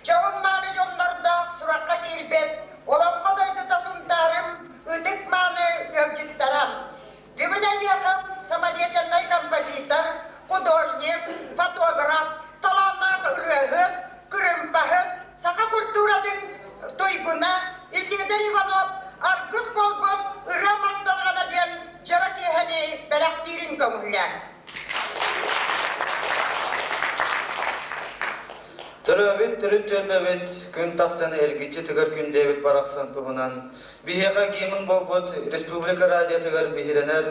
Çoğun mani yollarda surakka gelbet, olan kodaydı tasındarım, ödük mani örcüttarım. Bugüne yakın samadiyetenay kompozitör, художник, фотограф, таланнақ үрәһіт, күрімпәһіт, сақа культурадың тойгуна, Исидер Иванов, аргыс болғып, үрә мақталғана ден, жара кехәне бәрәқтирін көңілі. Тұрабет, түрі төрбәбет, күн тақсаны әргетчі түгір күн дәбет барақсан тұғынан, бейеға кеймін болбыт, Республика радио түгір бейіренер,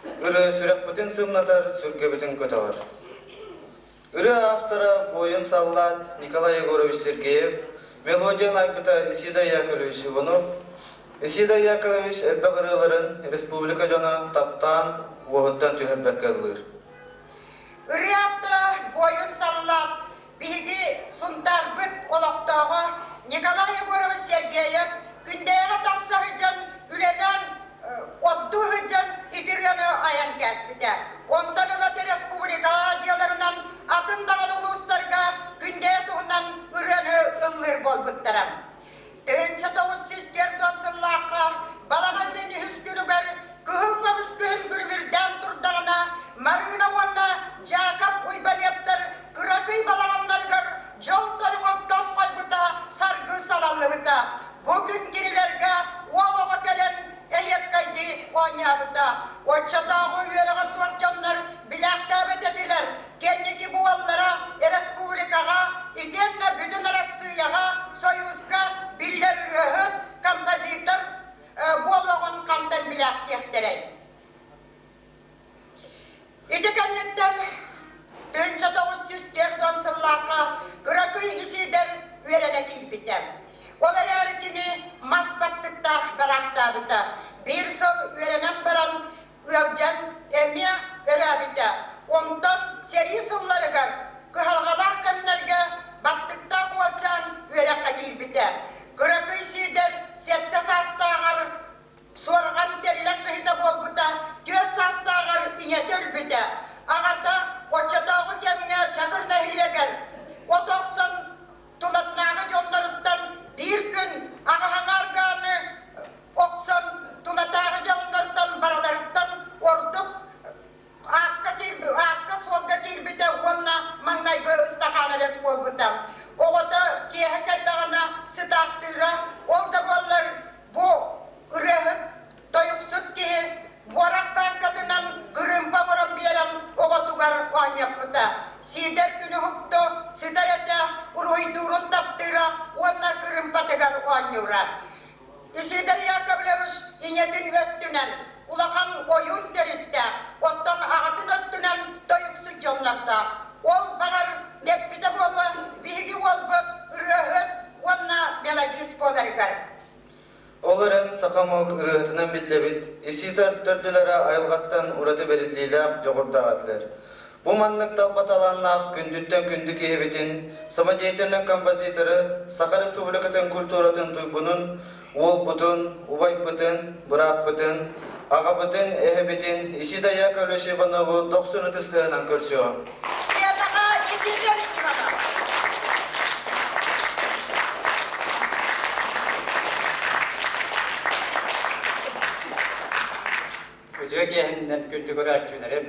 үрі сүрек бүтін сымнатар, сүрке бүтін көтавар. Үрі автора бойын саллат Николай Егорович Сергеев, мелодиян айпыта Исида Яковлевич Иванов, Исида Яковлевич әлбәғырыларын Республика жана таптан, оғыттан түйірбәкке ғылыр. Үрі автора бойын саллат Биги сунтар бүт олақтағы Николай Егорович Сергеев күндегі тақса хүден үленен отты хүден итіргені аян кәспіде. Ондан ұлаты республика радиоларынан атындаған ұлыстарға күндегі тұғынан үрені ұллыр бол бұттарам. 1904 сыллаққа балаған мені үскілігер күхіл көміз күхіл күрмірден тұрдағына Марина онна Жақап ұйбанептір Күрәкей балағанларғыр жол тойғын тас қойбыта сарғы салалыбыта. Бүгін керелерге олығы кәлін әйеккайды ойнабыта. Отчатағы үйеріға суақчанлар біләқті бететілер. Кеннекі бұваллара республикаға, иденне бүтін Россияға, Союзға биллер үріғіт композитор болығын қамдан біләқті ектірей. Идекенліктен 1904 сыллаққа күрәкүй Исидер өрәне келбітем. Олар әрекені маспаттықтақ барақтабыта. Bir сыл өрәнен баран өвден әме өрәбіті. Онтан сери сылларығар күхалғалақ кәмнерге баттықтақ олчан өрәққа келбіті. Күрәкүй Исидер сетті састағар сорған телләк бейді болбыта. Төз састағар инетел біті. Ағата Отчатағы кеміне чағырна хилегер. Отоқсын тулатнағы жонларыттан бір күн ағағарғаны оқсын тулатағы жонларыттан бараларыттан ордық аққа солға келбіді онна маңнайғы ұстақаны бес болбытам. Оғыда кеғі кәллағына сыдақтыра, олда болар бұл үрәхіт тойықсыт кейі Борак банкадынан күрімпа бұрын берем оғатуғар ойнапыта. Сидер күні құпты, сидер әті ұройдурын таптыра, онна күрімпатығар ойнура. Исидер Яковлевич инетін өттінен, улақан ойын терітті, оттан ағатын өттінен тойықсы жонларда. Ол бағар неппіді болу, бигі олбы үріғіт, онна мелодис боларығар. Оларын сақамок ұрығытынан бітлебіт, Иситар түрділері айылғаттан ұраты берілдейлі жоғырдағадылар. Бұ манлық талпаталаннақ күндіттен күнді кейбетін, самадиетінің композиторы Сақа Республикатын культуратын тұйбының ол бұтын, ұбай бұтын, бұрақ бұтын, аға бұтын, әхі бітін Исида Яковлевич Иванову 90 тұстығынан көрсеу. Сиятаға Исидер Иванов. Өзгеһиннен күндү көрәчүләрем,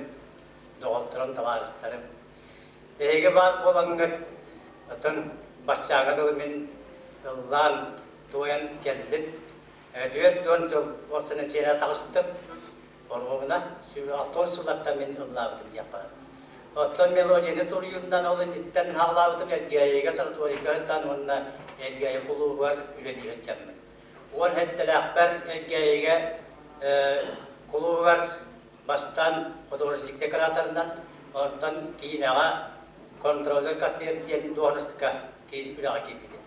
доғалтырым таларыстарым. Эге бар болаңгы, отын башчагадыл мен ыллан туян келдим. Өтөп тон сыл осыны сенә сагыштым. Оргына сүй алтон сулатта мен ыллабым япа. Оттон мелодияны соруйундан олын диттен халабым элгәйгә сартуарикадан онна элгәй кулу бар үледигән чаммы. Он хәттәләкбәр элгәйгә Кулугар бастан художник декораторынан, онтан кейінеға контролер кастертен дуаныстыққа кейіп үліға кейбеді.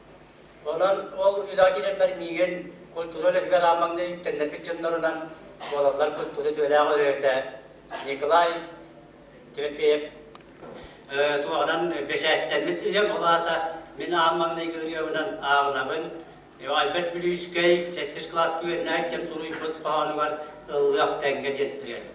Онан ол үліға кейлер бәр мейген культуралергер амаңды үктендер бүтінлерінен олалар культуры төләғы өйті Николай Тепеев туағынан бешәттен мүттірем олата мен амаңды көріуінен ағынабын. Айбет біліскей 8 класс күйетіне әттен тұруй бұт қағаны бар ылғақ тәңге жеттірген.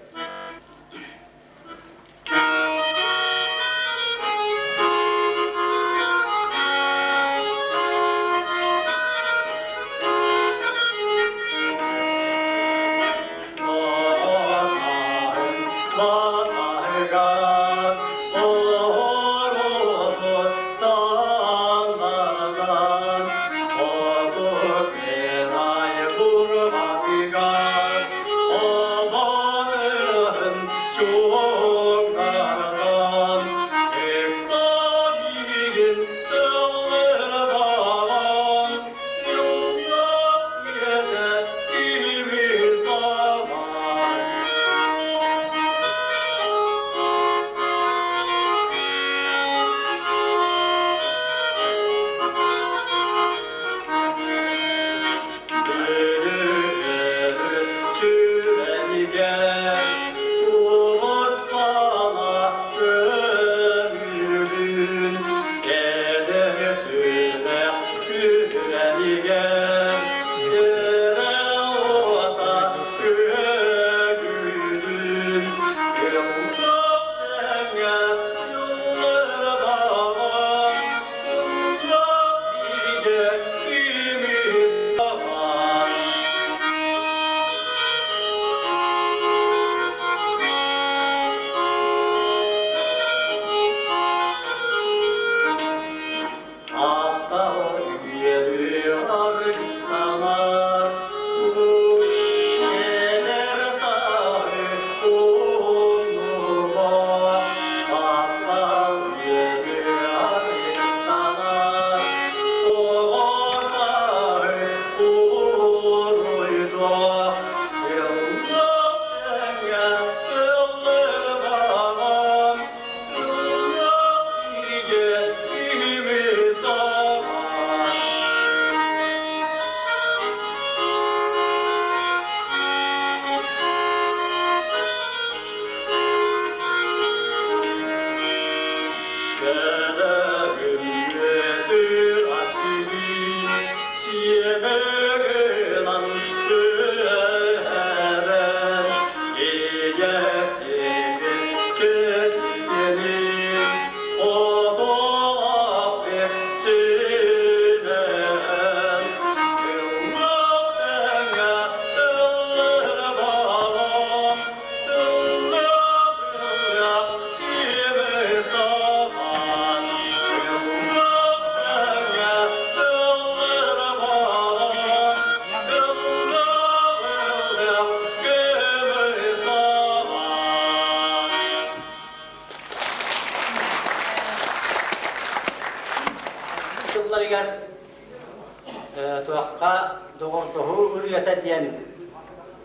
Tuakka doğurduğu ürüyete diyen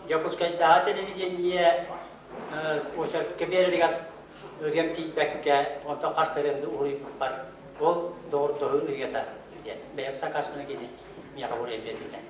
yapışkayı daha televizyoniye uçak kebirliğe ürüyem tiybekke ondan karşılarında uğrayıp var. Ol doğurduğu ürüyete diyen. Beyaksa karşına gidip miyaka uğrayıp verdiler.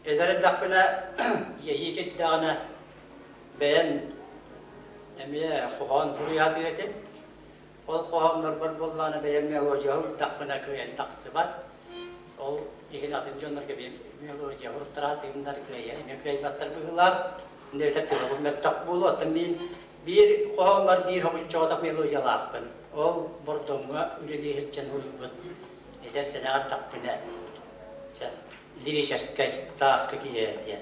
Ederin dakbına yiyecek dağına beğen emiye kuhan buraya diyetin. O kuhanlar bir bollağına beğenmeye olacağı dakbına köyen taksı var. O ikin atıncı onlar gibi olacağı hurtara tığınlar köye. Eme köye batlar bıhılar. Nevtet tığla bu mettak bulu atın bir kuhan var bir homun çoğudak meloja lakbın. O bordonga üleli hilçen hulubut. Eder sene at dakbına. лирической саска киетия.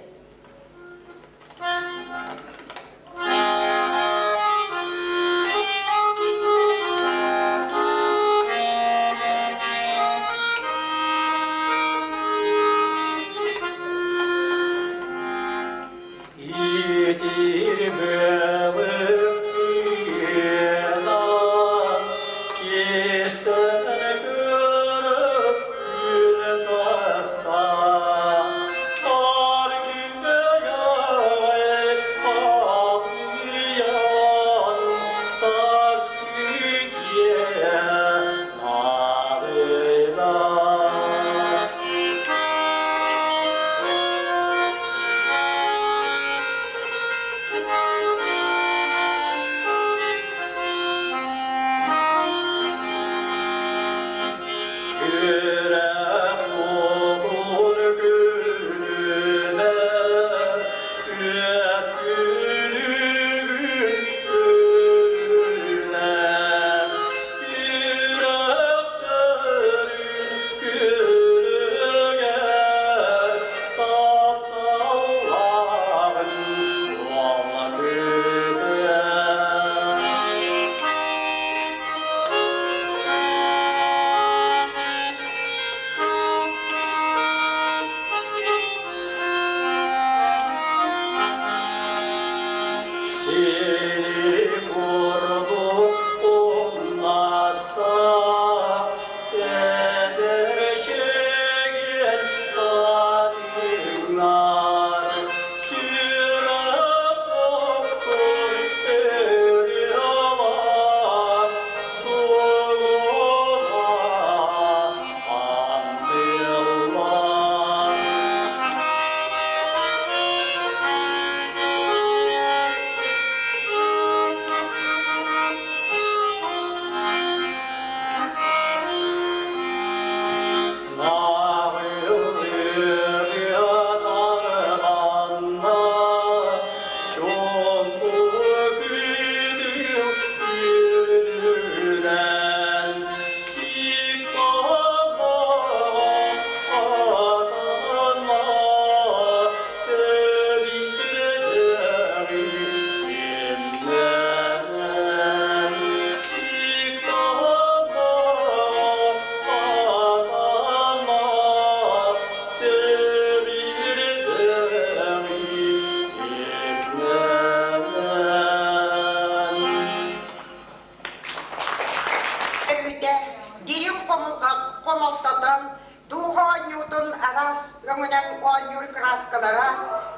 Komoltadan Duha Newton aras öngünen onur kraskalara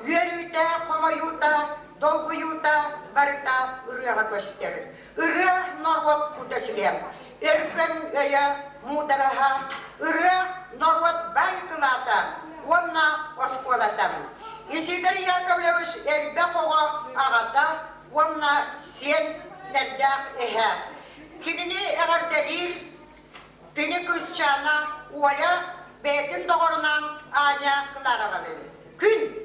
yörüte komayuta dolguyuta barita ırığa gösterir. Irığa norvat kudasılem. Erken öye mudaraha ırığa norvat baykılata onna oskolatan. İsidir Yakovlevich elde koğa ağata onna sen nerdak ehe. Kidini eğer delil Dini kızçana uaya bedin doğrunan aya kılarağıdır. Gün!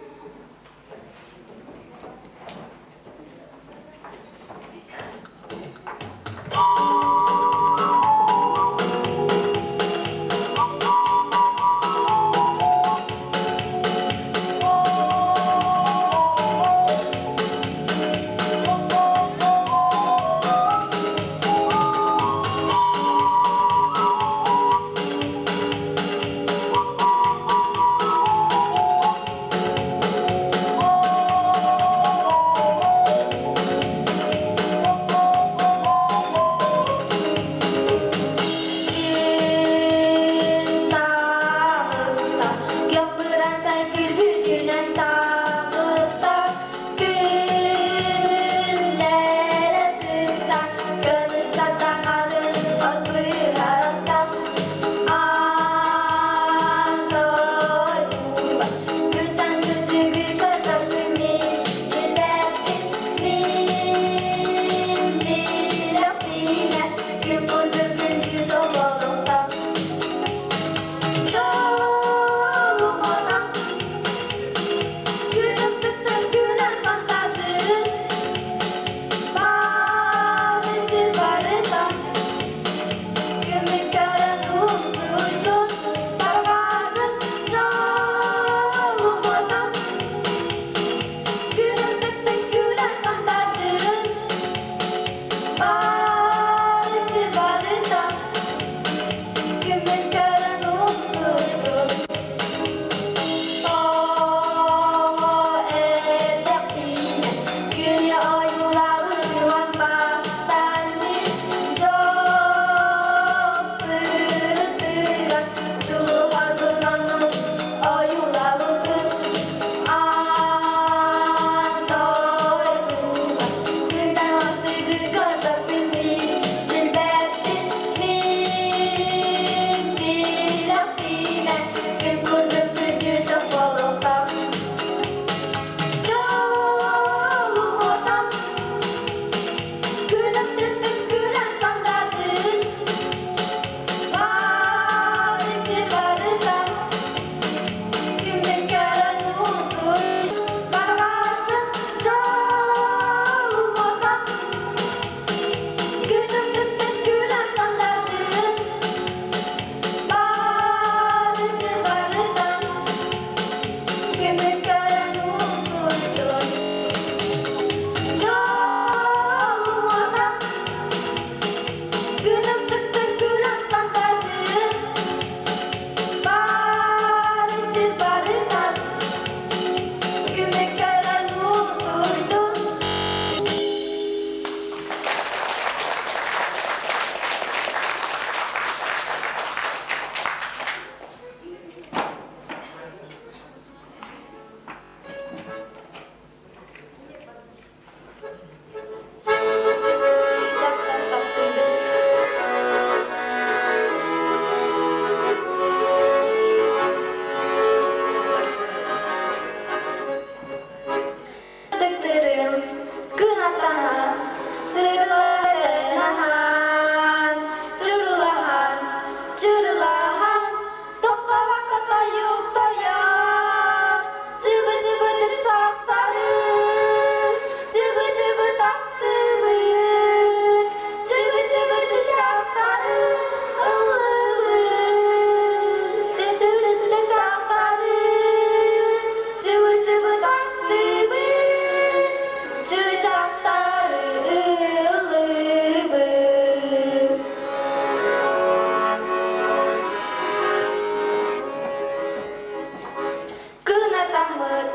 Yağmur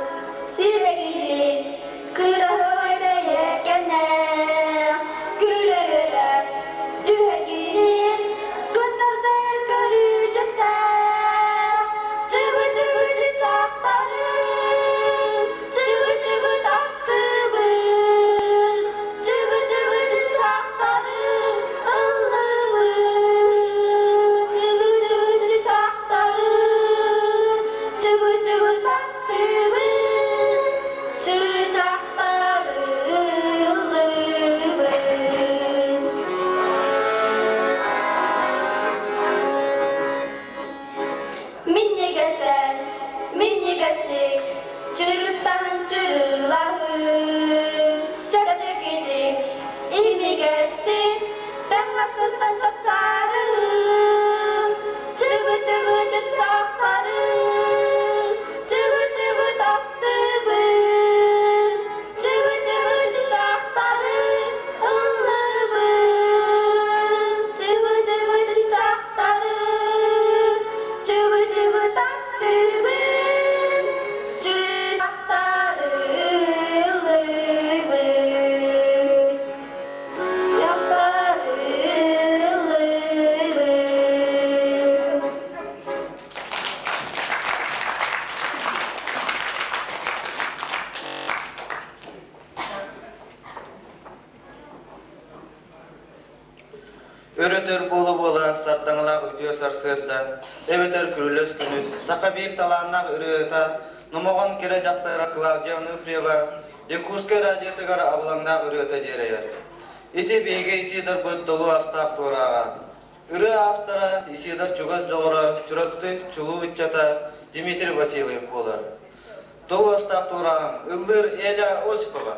sivegili kırahı yekene gülüre dühegili gönderler görücese cıvı cıvı cıçakları cıvı cıvı tatlıvı cıvı cıvı cıçakları ıllıvı cıvı cıvı cıçakları cıvı cıvı tatlıvı çiçekleri ıllıvı. Minni göster, minni göstek, çırıttan çırılahı. Çöpçek edik, ilmi göstek, dağlasırsan çok çarı. Çıvı çıvı çiçekleri, çıvı çıvı tatlıvı. Çıvı çıvı çiçekleri, ıllıvı. Çıvı çıvı çiçekleri, çıvı çıvı tatlıvı. Çiçekleri, ıllıvı. Çiçekleri, ıllıvı. Öreter bolu bola sardaŋlaq ütüö sarsırda, ebeter kürülös günüs, saka bir talannak üröta, numogon kere jaktara Claudia Onufrieva, Yakutska radiotigar ablaŋnak üröta jereyer. Iti bege Isidar böt dolu astaq toraga. Ürö автора Isidar Чугас жогора, Чуракты Чулу Иччата, Дмитрий Васильев болар. Dolu astaq toragam, Ылдыр Эля Осипова.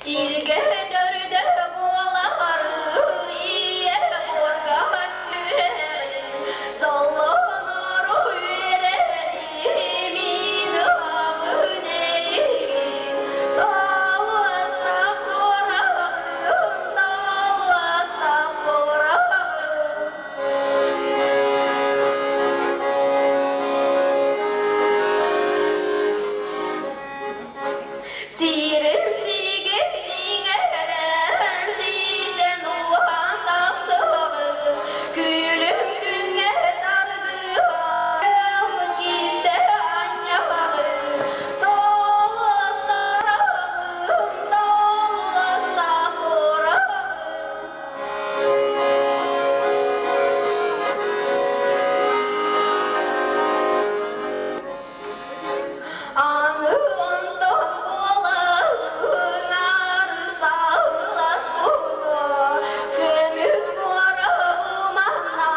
İlge dörde boğaları iye organlü Zallanır yüreğimin hamünelim Dağlı ıslak torağım, dağlı ıslak torağım Sirimdi gelin eren sizden uhan tapsığı Gülüm güne sardı ayağın gizde anyağı Dolu ıslak torağım Anı ondan kolağın arısağla sulu Gümüz morağımanla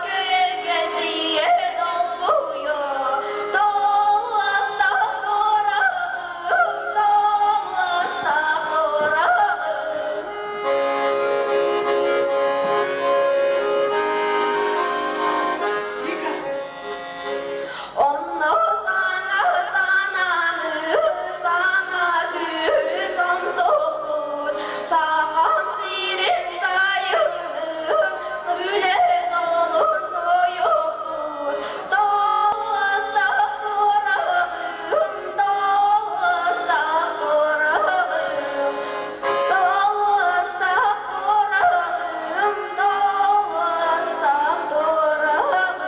gölgeciye dolguyor Dolu ıslak torağım, dolu ıslak torağım Onu sana düz omzun Sakan sirin sayılır Söyle dolun soyulur Dolu ıslak torağım, dolu ıslak torağım Dolu ıslak torağım, dolu ıslak torağım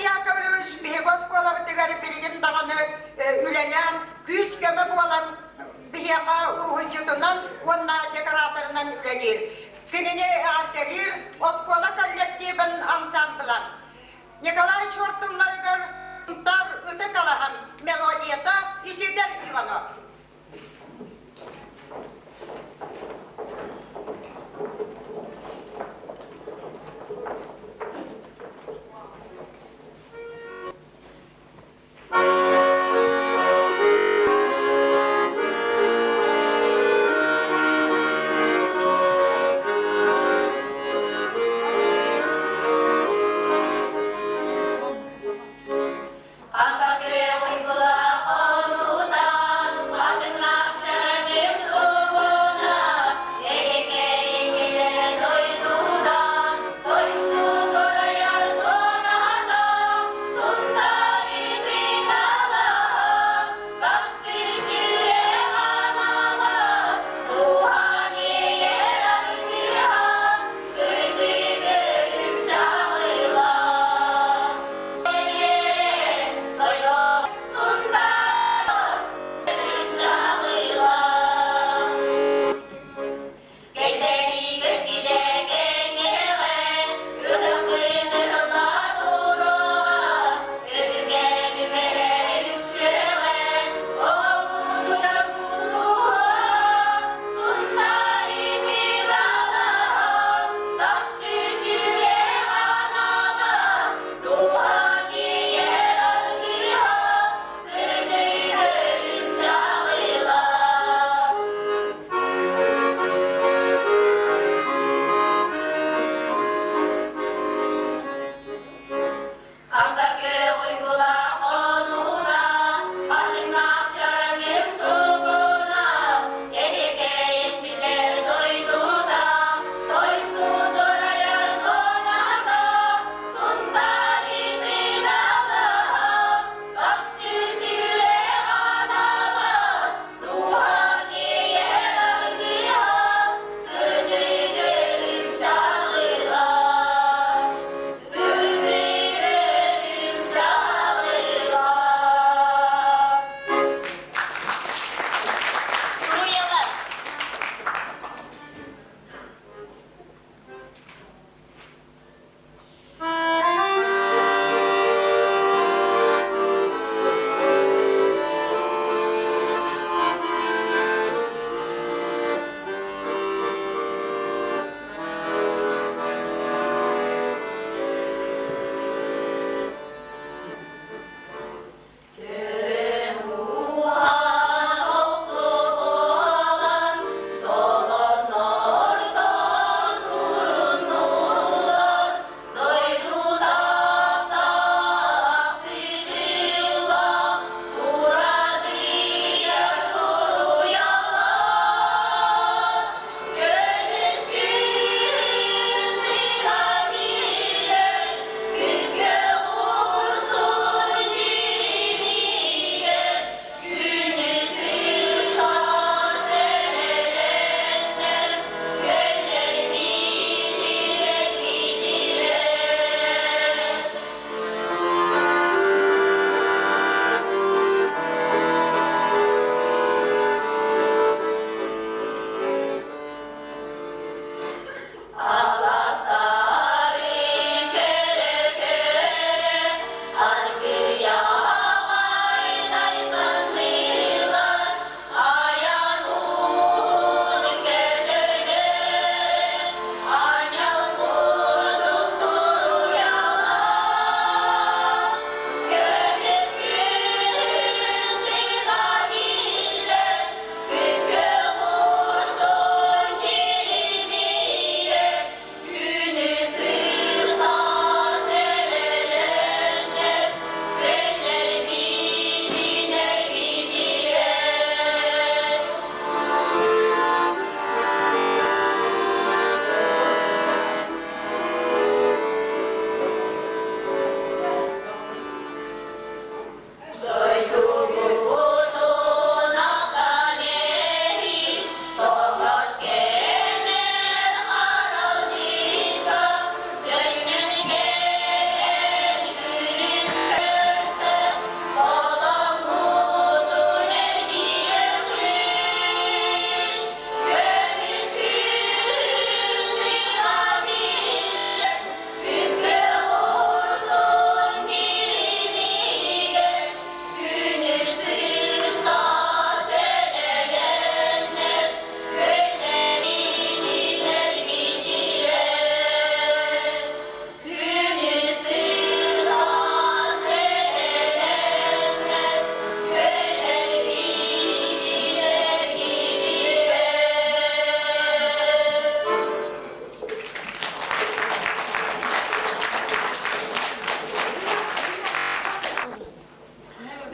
Yakovlevich Bihegoskolov tigari bilgin dağını ülenen, küs kömü bolan Bihega uruhucutundan, onna dekoratöründen ülenir. Günini arterir, Oskola kollektivin ansamblan. Nikolay Çortunlarıgır, tutar öte kalahan melodiyata Isidar Ivanov.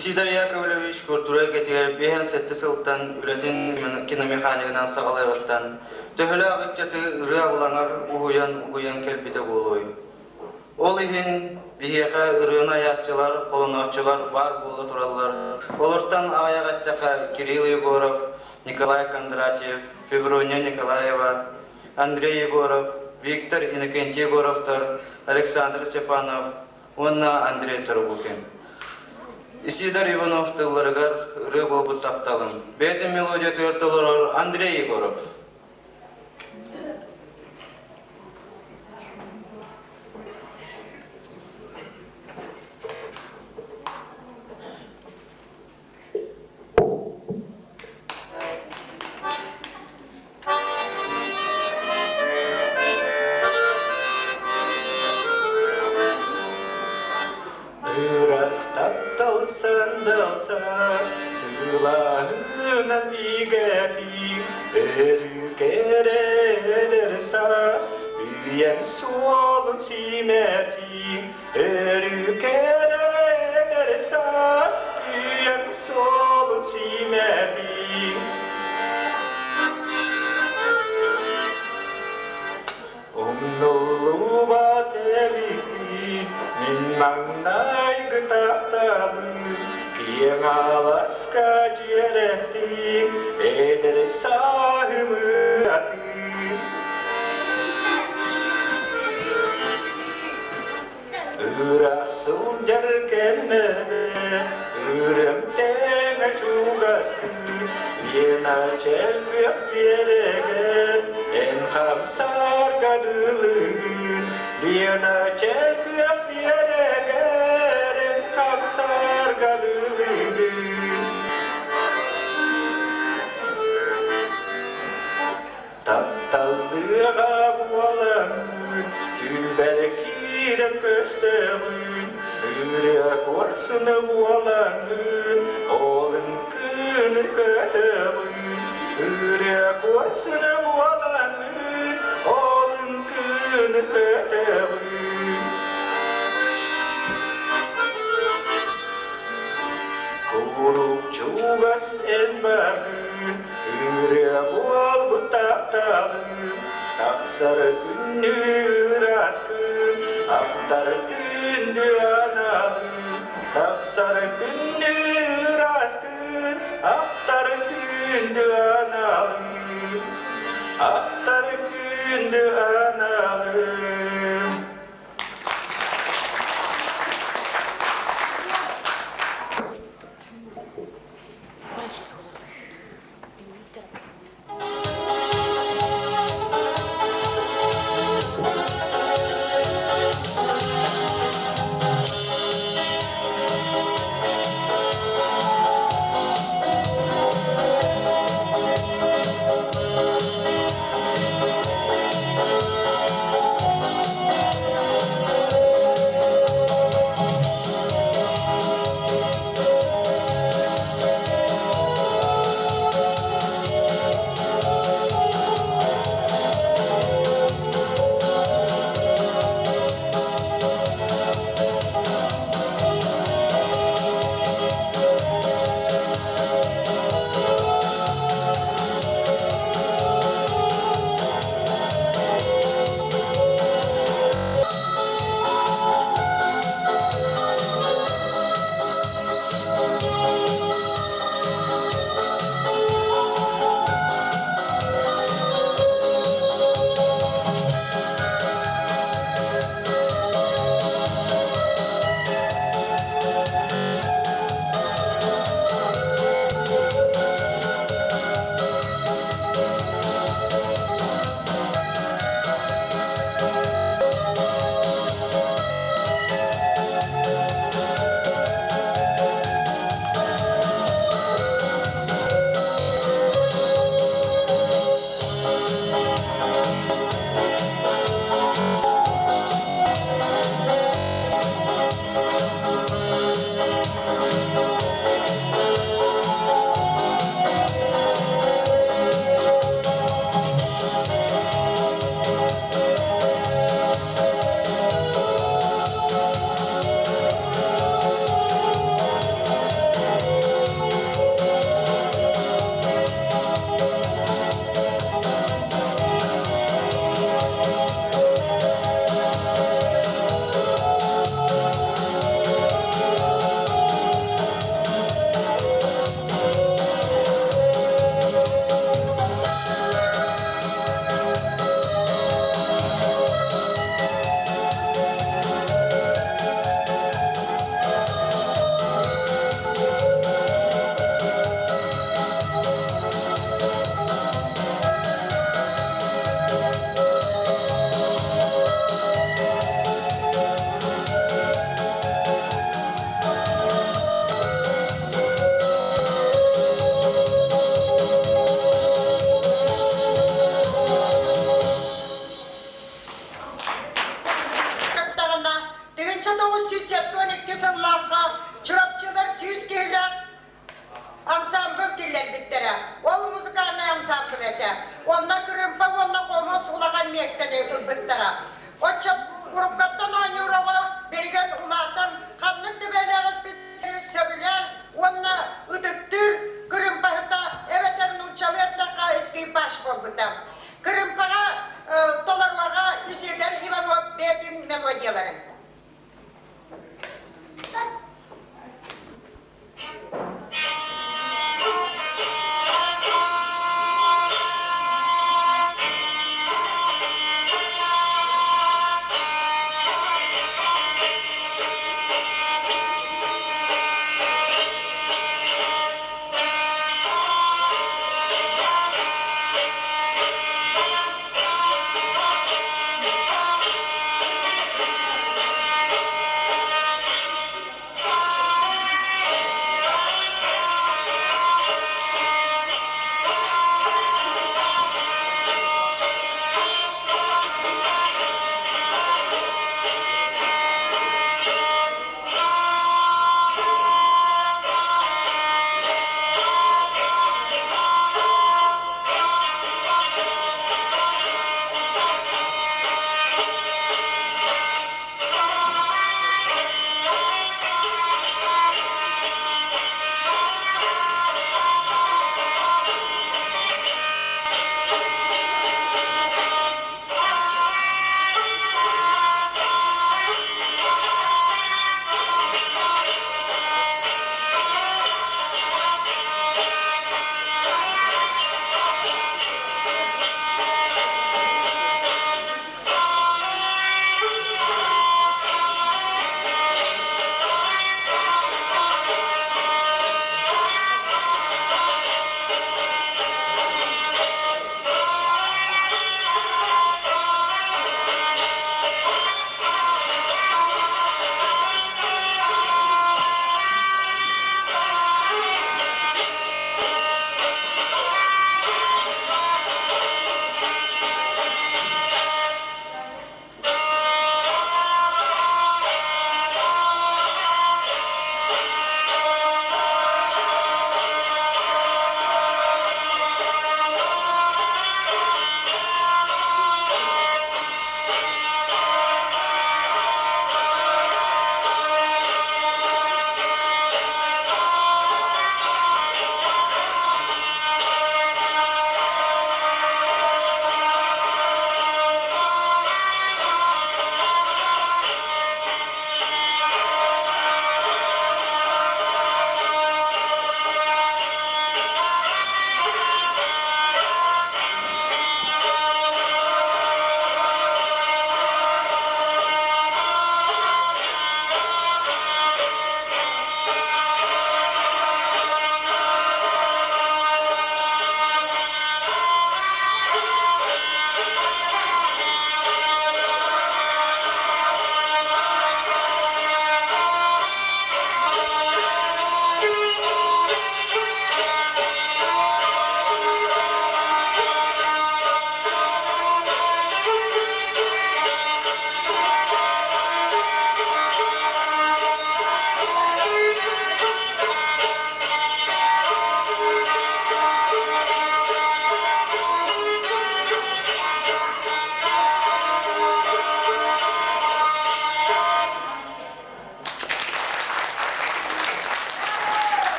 Isidar Yakovlevich kultura getirer behen sette sılttan ületin kinomekanikinan sağalayıqtan töhülü ağıtçatı ırığa bulangar uhuyan kelbite boluy. Ol ihin biheqa ırığına yaşçılar, kolonatçılar var bolu turallar. Olurtan ayağa ettaka Kirill Yegorov, Nikolay Kondratyev, Fevronya Nikolayeva, Andrei Yegorov, Viktor Inokentий Yegorovtar, Alexander Stepanov, Onna Andrei Tarbukin. Isidar Ivanov tıllarıgar ırı bolu taptalım. Betin melodiya tığırtılar Andrei Yegorov. Sandalsas, sılahınan igetim, erükeredersas, üyem solun simetim, erükeredersas, üyem solun simetim. Omnolu batebikin, min mangnay gıtaptabın, Kieng alaska ciretim, eder sahımı atım. Irak sunjar kenneme, ürem tenge cugaskın, Yena çelgök yereger, en hamsar gadılın, Yena çelgök yereger, en hamsar gadılın. Tattallığa bualanın, Gülberkirem kösteğin, Ürek orsunu bualanın, Olun kını köteğin, Ürek orsunu bualanın, Olun kını köteğin. Kurup çugas en barın, Ürek bual bu taptalın, Taksar günü raskın, Aftar gündü analım. Taksar günü raskın, Aftar gündü analım. Aftar gündü analım. 1912 жылларга чурапчылар сүйүз келе ансамбль келер биттера. Ол музыкальный ансамбль эте. Онна крымпа, онна комос улаган местеде биттера. Отча уруккаттан ойнурага берген улатан канны тибелегиз битсиз сөбүлер. Онна үтүктүр крымпахта эветер нучалетта скрипач болбутам. Крымпага толармага Исегер Иванов бетин мелодияларын.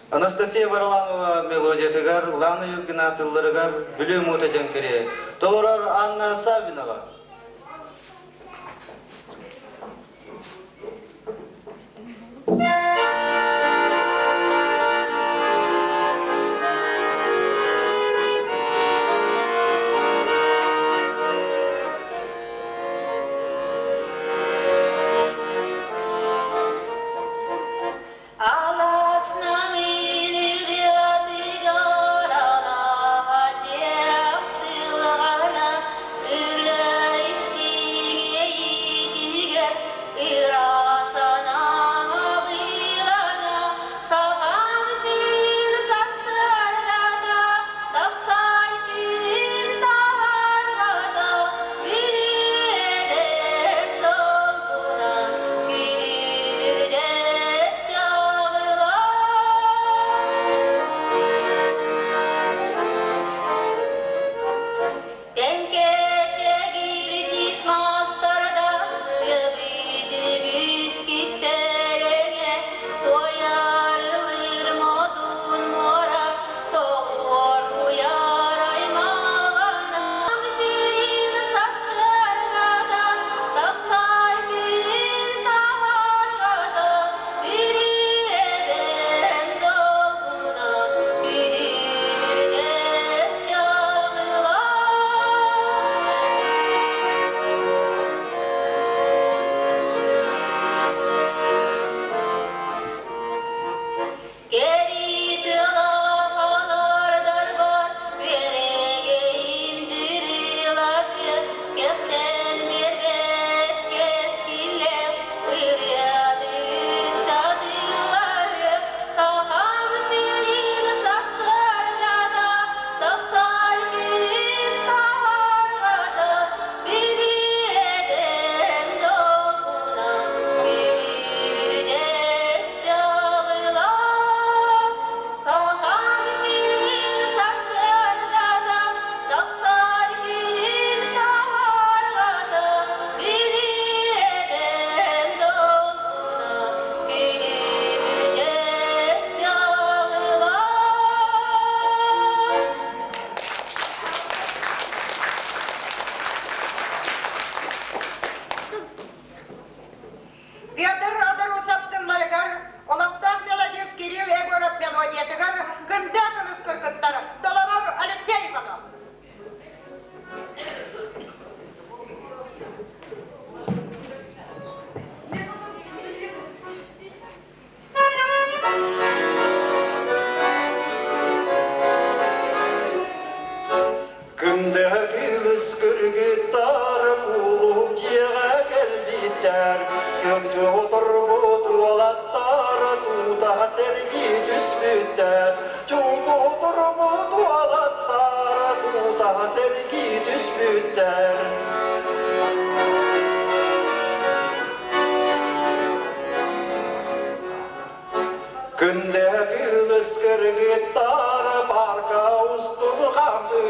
Анастасия Варламова мелодиятыгар, Лана Югнатылларыгар, Бүлі Мутаден кіре. Толорар Анна Савинова. Ира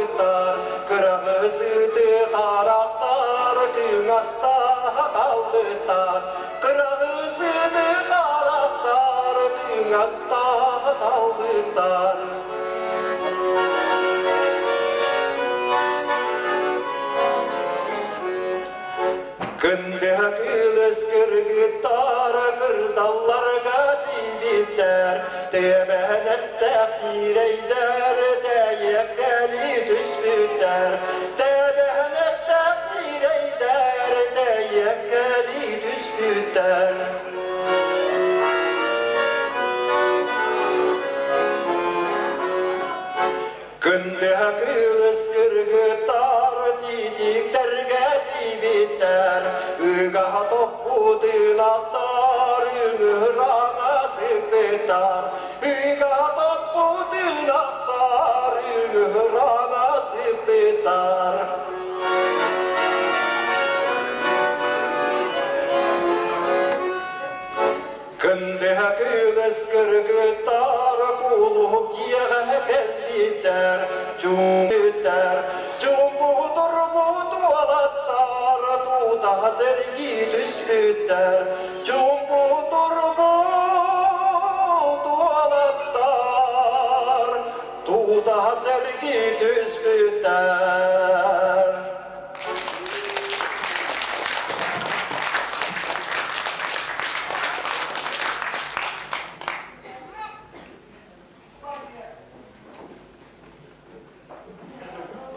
kaldıtar, kırağızı karaktar, tüm asta kaldıtar, kırağızı karaktar, tüm asta kaldıtar. Kındığa kılıs kırgıtlar, kırdallarga dibiter, tebenette kireyder, teyekkeli düzbüter, tebenette kireyder, teyekkeli düzbüter. Kındığa kılıs kırgıtlar, didiklerge dibiter, ıga topu dılaktar, ıhrağa sıkıtar, ıga topu dılaktar, ıhrağa sıkıtar. Kındığa kılıs kırgıtar, kulup diye geldiler, cumhüter, cumhudur bu dualatlar, tuta sergi düzbüter, cumhudur bu dualatlar, tuta sergi düzbüter.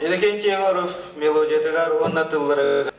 Илкен Чегоров мелодиятыгар оннатыллары.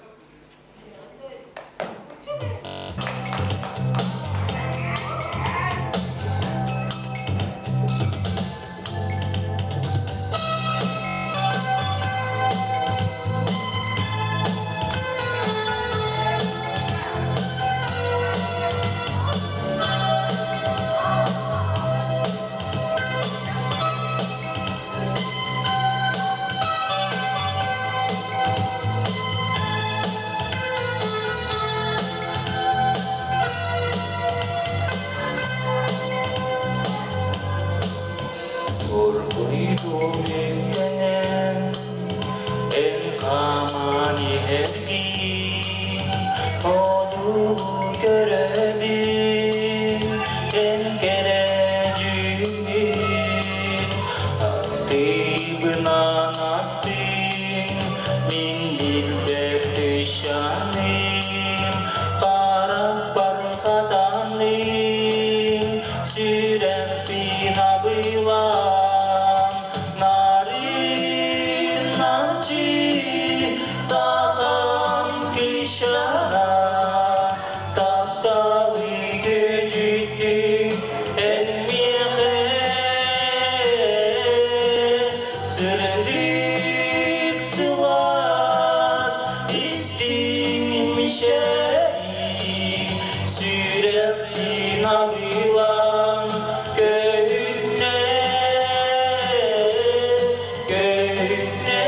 Korkuydum yüklenen en kamani hergi onu görebil en gerecimi aktibına nastim min dilde düşanim para parkadanim sürem pinabılan narin namci saham kişana taptalı gücüttü elmiye sırdık sıvas istimişe sürekli navilan göğüne göğüne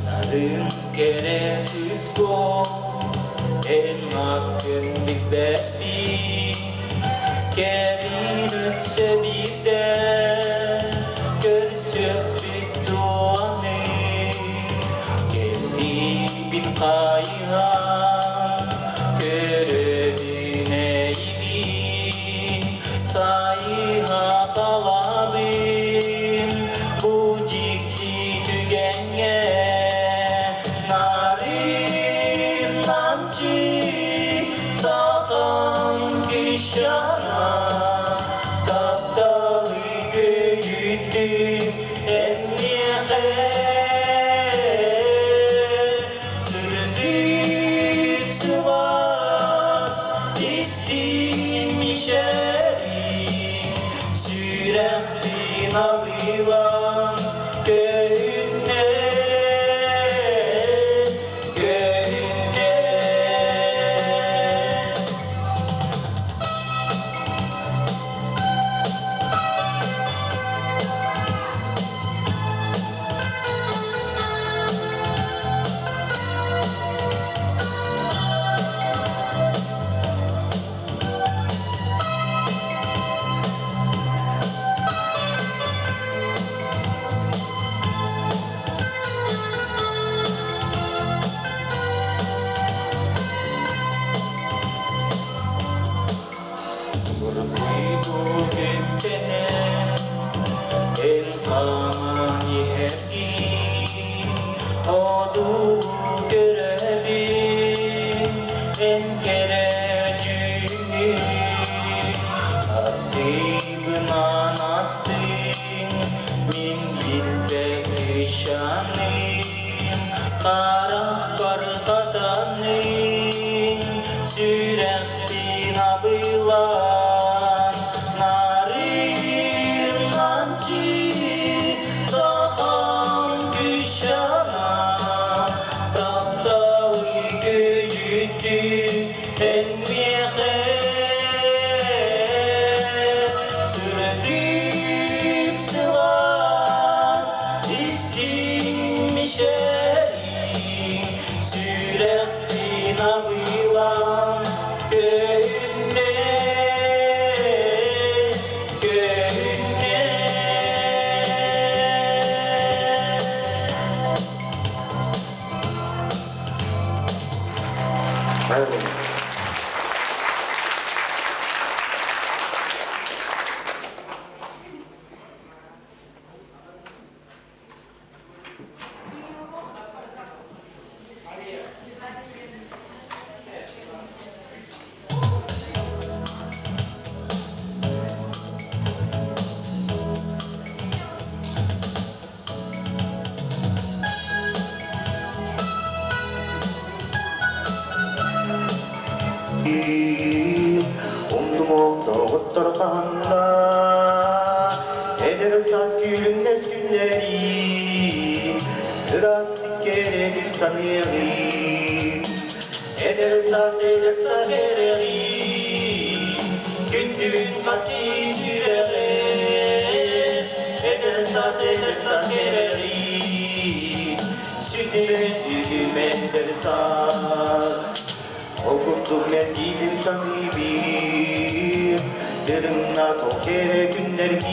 narın kere kızgo en hakkın bitbetti kerin sebide görsüz bittuanı kendi bin kayhan görevine ilgin sayha kalabim bu cikti tügenge narin namci sakam kişana taptalı göğüttü emniye sırdık sıvas istimişeri sürekli navilan göğüne göğüne. yaşanın Karak barkatanın Sürekli nabılan Narin lancı Saham güşana Taptalı gücüttü Enmiye Sürdük sıvaz istinmişerim Sürekli nabılan Göğünde Göğünde Evet. Doğutturğanda edersaz gülündes günleri biraz dikere bir sanıyorum edersaz gereği gündüz vakti sürere edersaz gereği sütüme edersaz okuttum ben gidin sanıyorum Dırımna sok kere günler ki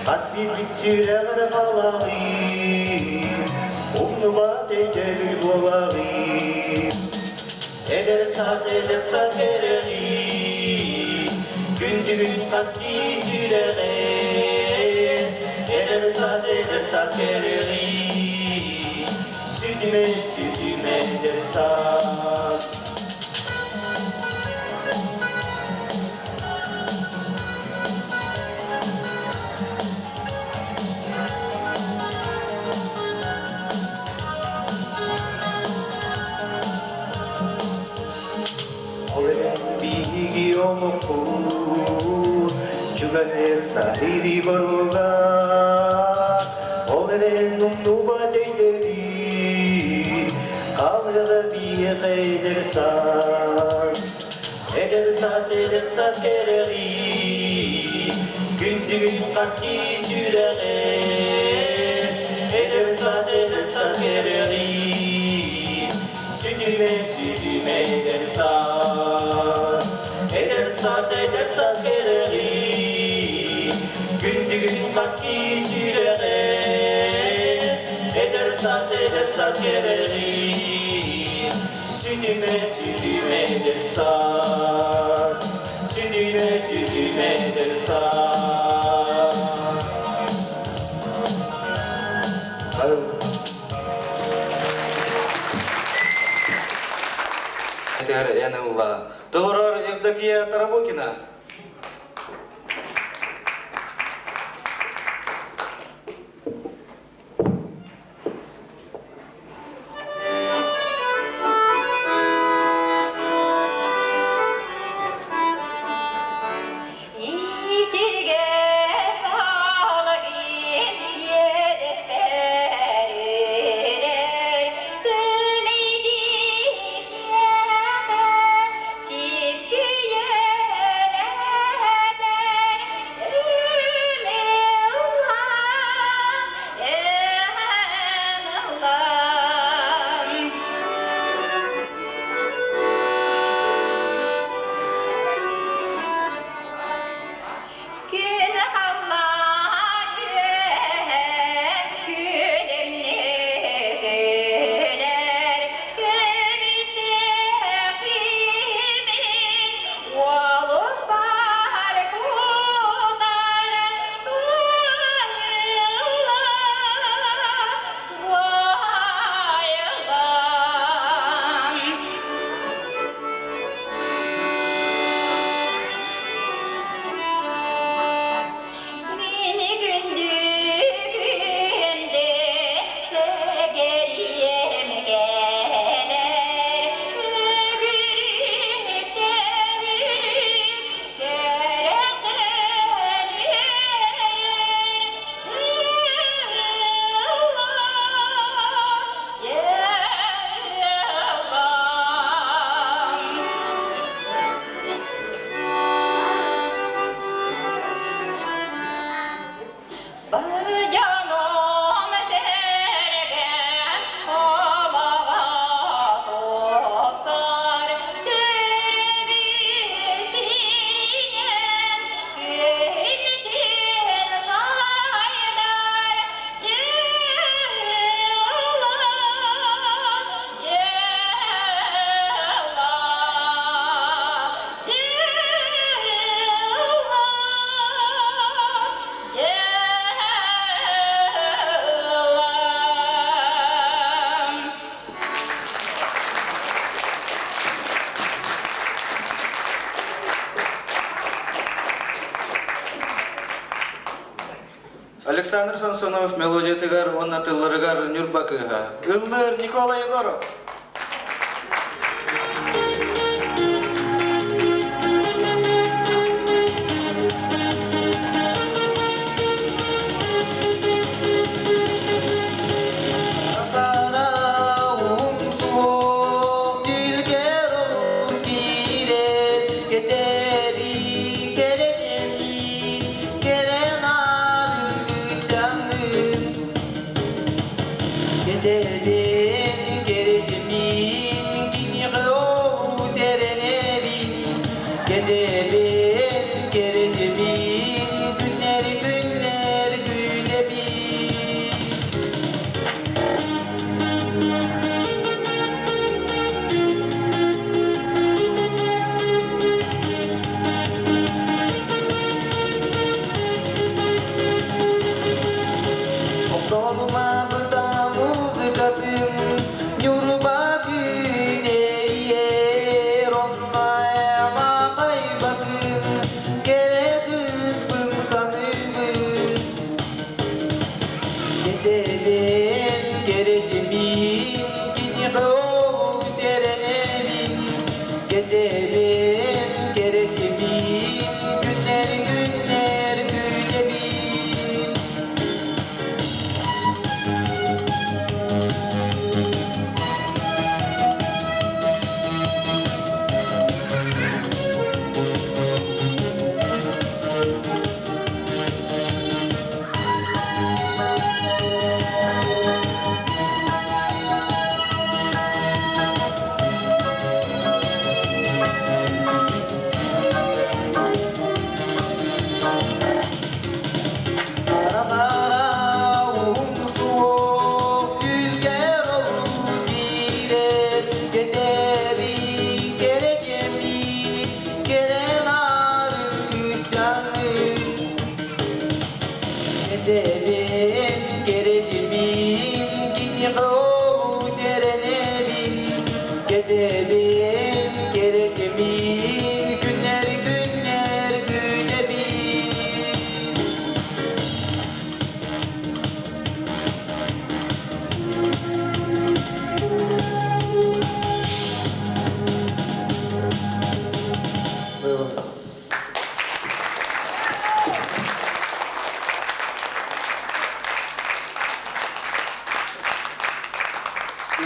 Kasbi bitsüre kalağı Umnu bat eylül bolağı Edersaz gereği Gündüz kasbi sürere Edersaz gereği Sütüme edersaz Bigi oloku juga sahiri baruga Oleren numnuba deyleri Kavga bir edersaz Edersaz gereği Gündüz kaski sürere Edersaz gereği Sütüme edersaz Edersaz gereği Gündüz kaski sürere Edersaz gereği Sütüme edersaz Sütüme edersaz Yanıllah. Doğrar Evdokiya Tarabukina. İçige sağlığın yedes verir Sürmeydik yere Sipsüyene Александр Самсонов мелодиятыгар оннатылларыгар Нюрбакыга. Ыллыр Николай Егоров.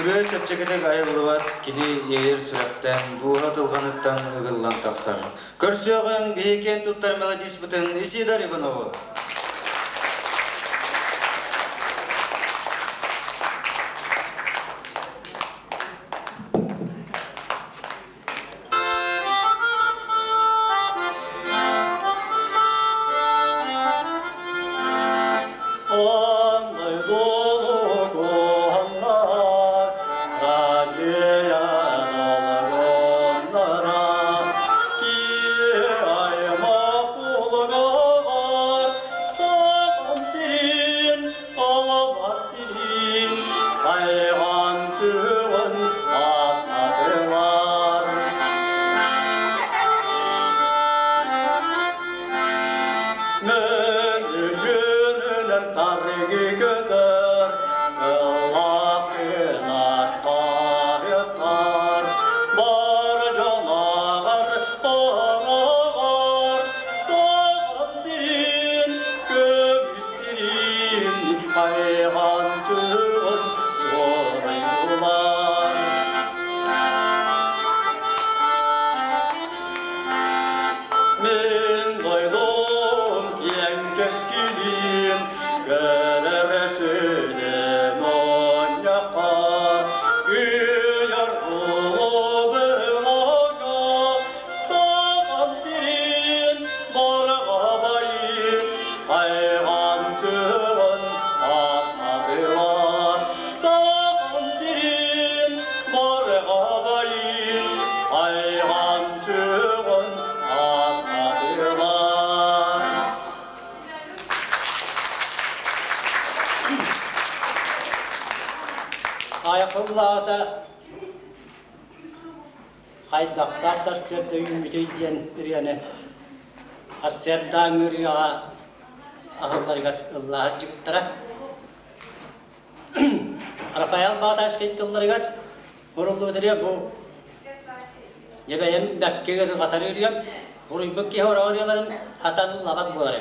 Үрі тепчекедек айылыват кини ейір сүрәктен буға тылғаныттан ұғылан тақсан. Көрсөғін бейкен тұттар мелодис бұтын Исидар Иванову. Ayaklılarda haydaktar sarsırda ümidiyden biriyene asırdan ürüya ahıllarıgar ıllar cıgıttara. Rafael Bağtaş kayıtlılarıgar horuldu deriye bu Yebeyem dakkeger qatar yürüyem. Hurubuk ki horaryaların hatan labak bular.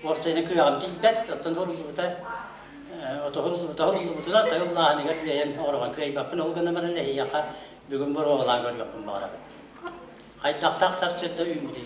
Orsayna kıyam tibet otun horulbuta horulbuta ta Allah ne gariyem horama kıy bakın olganda mana ne yaqa bugün bor oğlan gör yapın bara. Ay tak sarsette ümidi.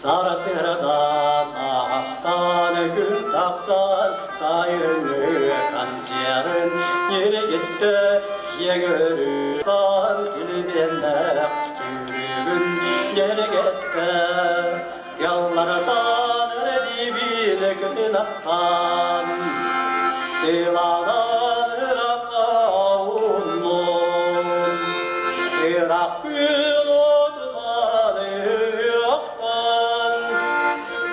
Sara sırada sağaktan gün taksan sayını kansiyerin yere gitti yegörü san kilibenne çürüğün yere gitti yallardan redibine kıtınaktan tilanan rakavunun Irak gün odmanı yoktan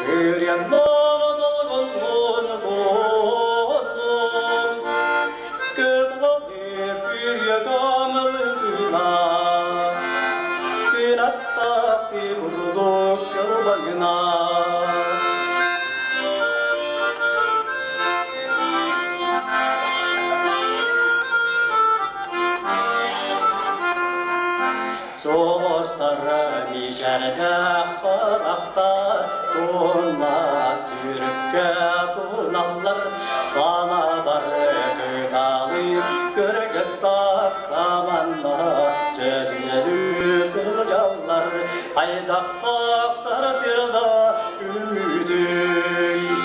Yürüyenler dolgun boğdum Kıtlayıp yürüyegamına Gün attak bir vurduk yılbağına Soğustara nişerde karakta Donma sürükke sunallar Sana barıkıdalı Kırgıttak zamanla Sönülü sılcallar Aydaktak sarısırda ümüdüm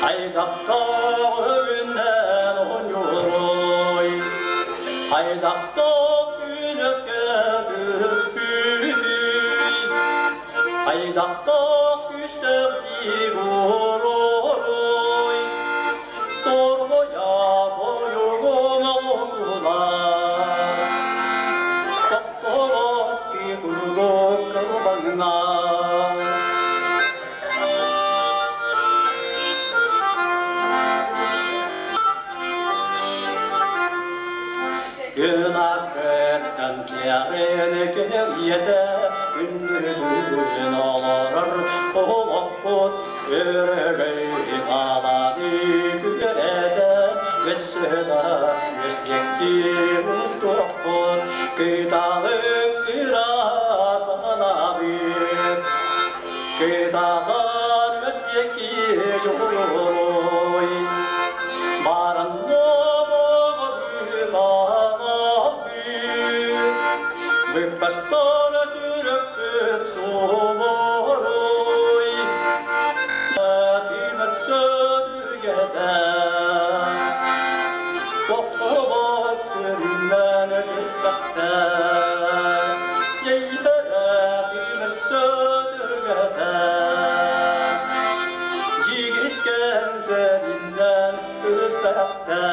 Aydaktak övünden on yoroy Aydaktak güneşke Aydaktak güçlerdi goroy Torboya boyuğuna okular Doktorak ki kurduk kılbağına Gün askırttan siyarini kemiyete Gündüzün olur Olakut Yüreği ağladı Gügerede Veseda Vestekti Mustokut Kıdalın kırasana bir Kıdalın Vestekti Joloy Baranlı Pastor türüp soğuroy Fatime sönügede Doktobat süründen kıskakta Ceybere Fatime sönügede Cigisken seninle kıskakta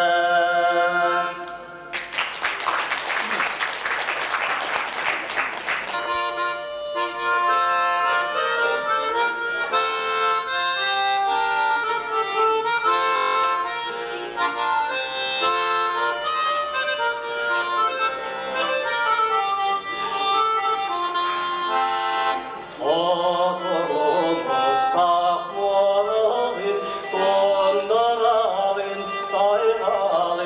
Ayağın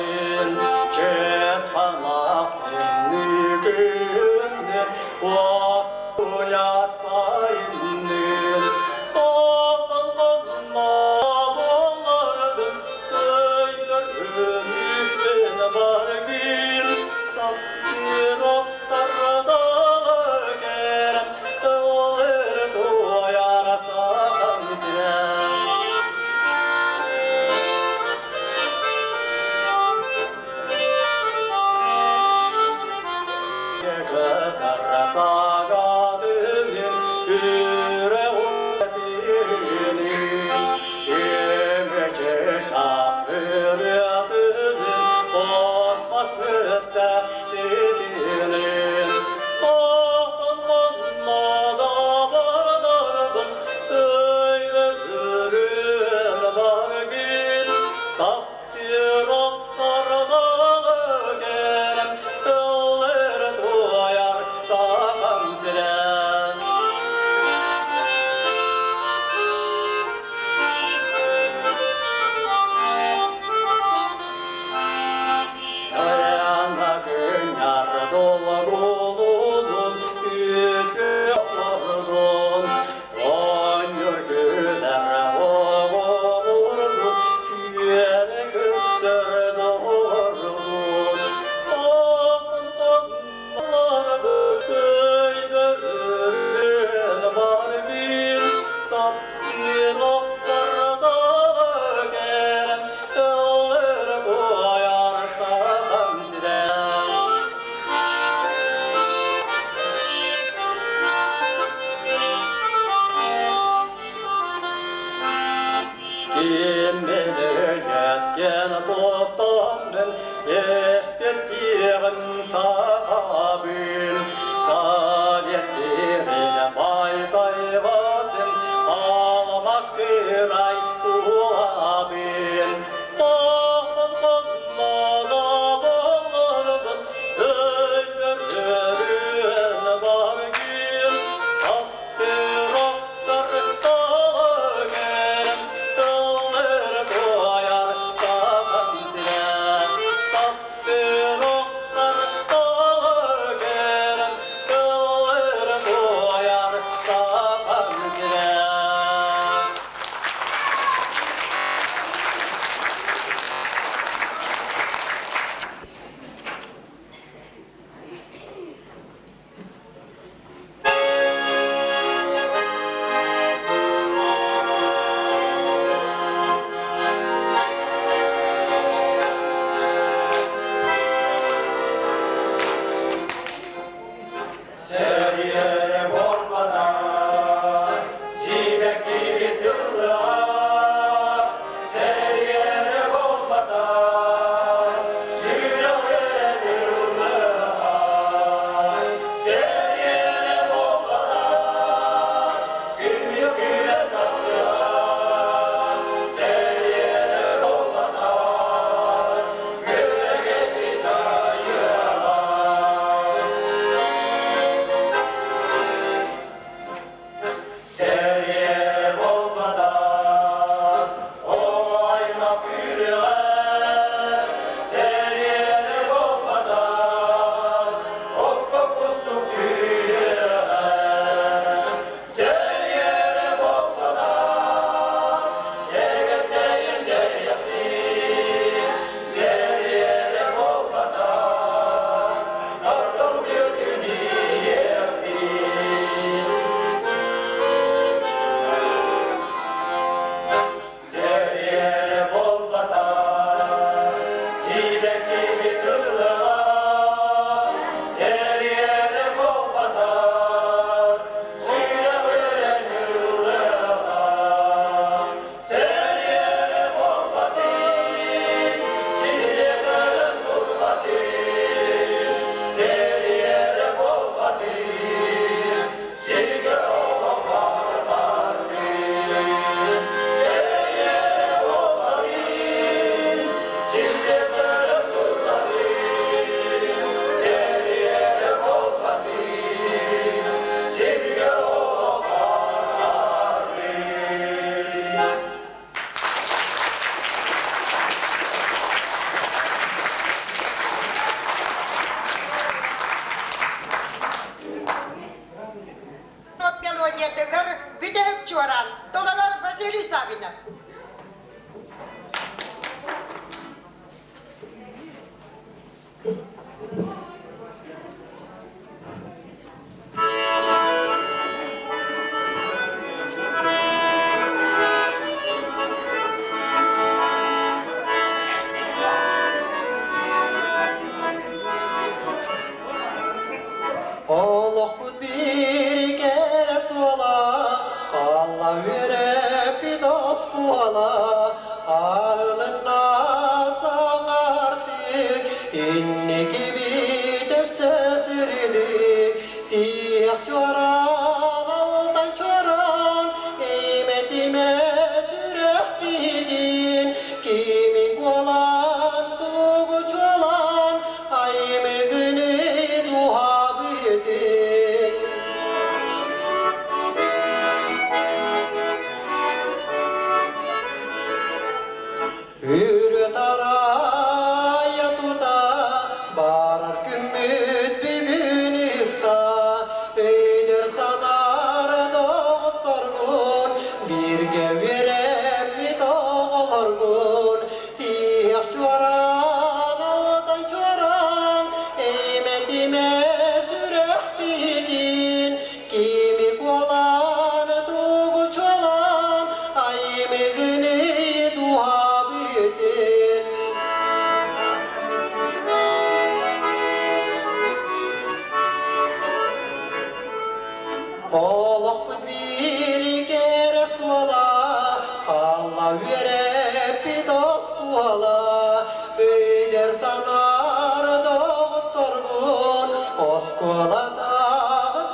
Oskolada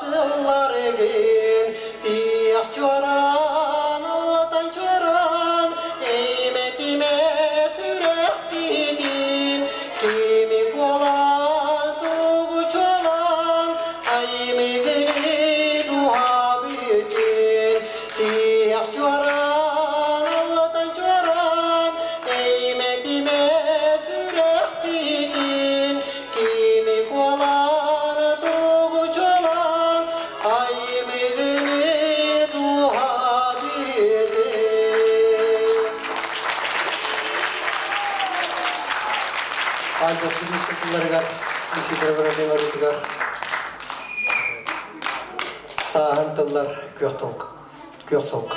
sıllar egin, diyak çoran, Allah'tan çoran, eymetime sürek bidin, kimi kolan, tuğu çolan, aymigini duha bidin, diyak çoran, Allah'tan çoran, eymetime sürek bidin, kimi kolan, tuğu çolan, aymigini duha bidin. Albat Kudüs'te kullarıgar, bisikleri bırakın arıtıgar. Sağın tıllar, kök solk.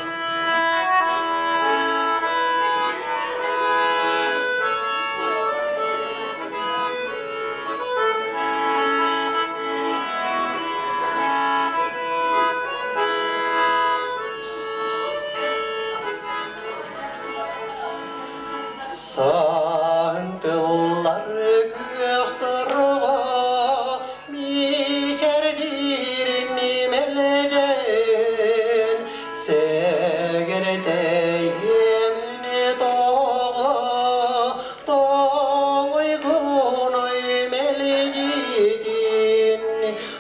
Sağın tıllar, kök torgo, miçerdir nimeleceğin, segerde yemini toğu, toğuy kunoy melecidin,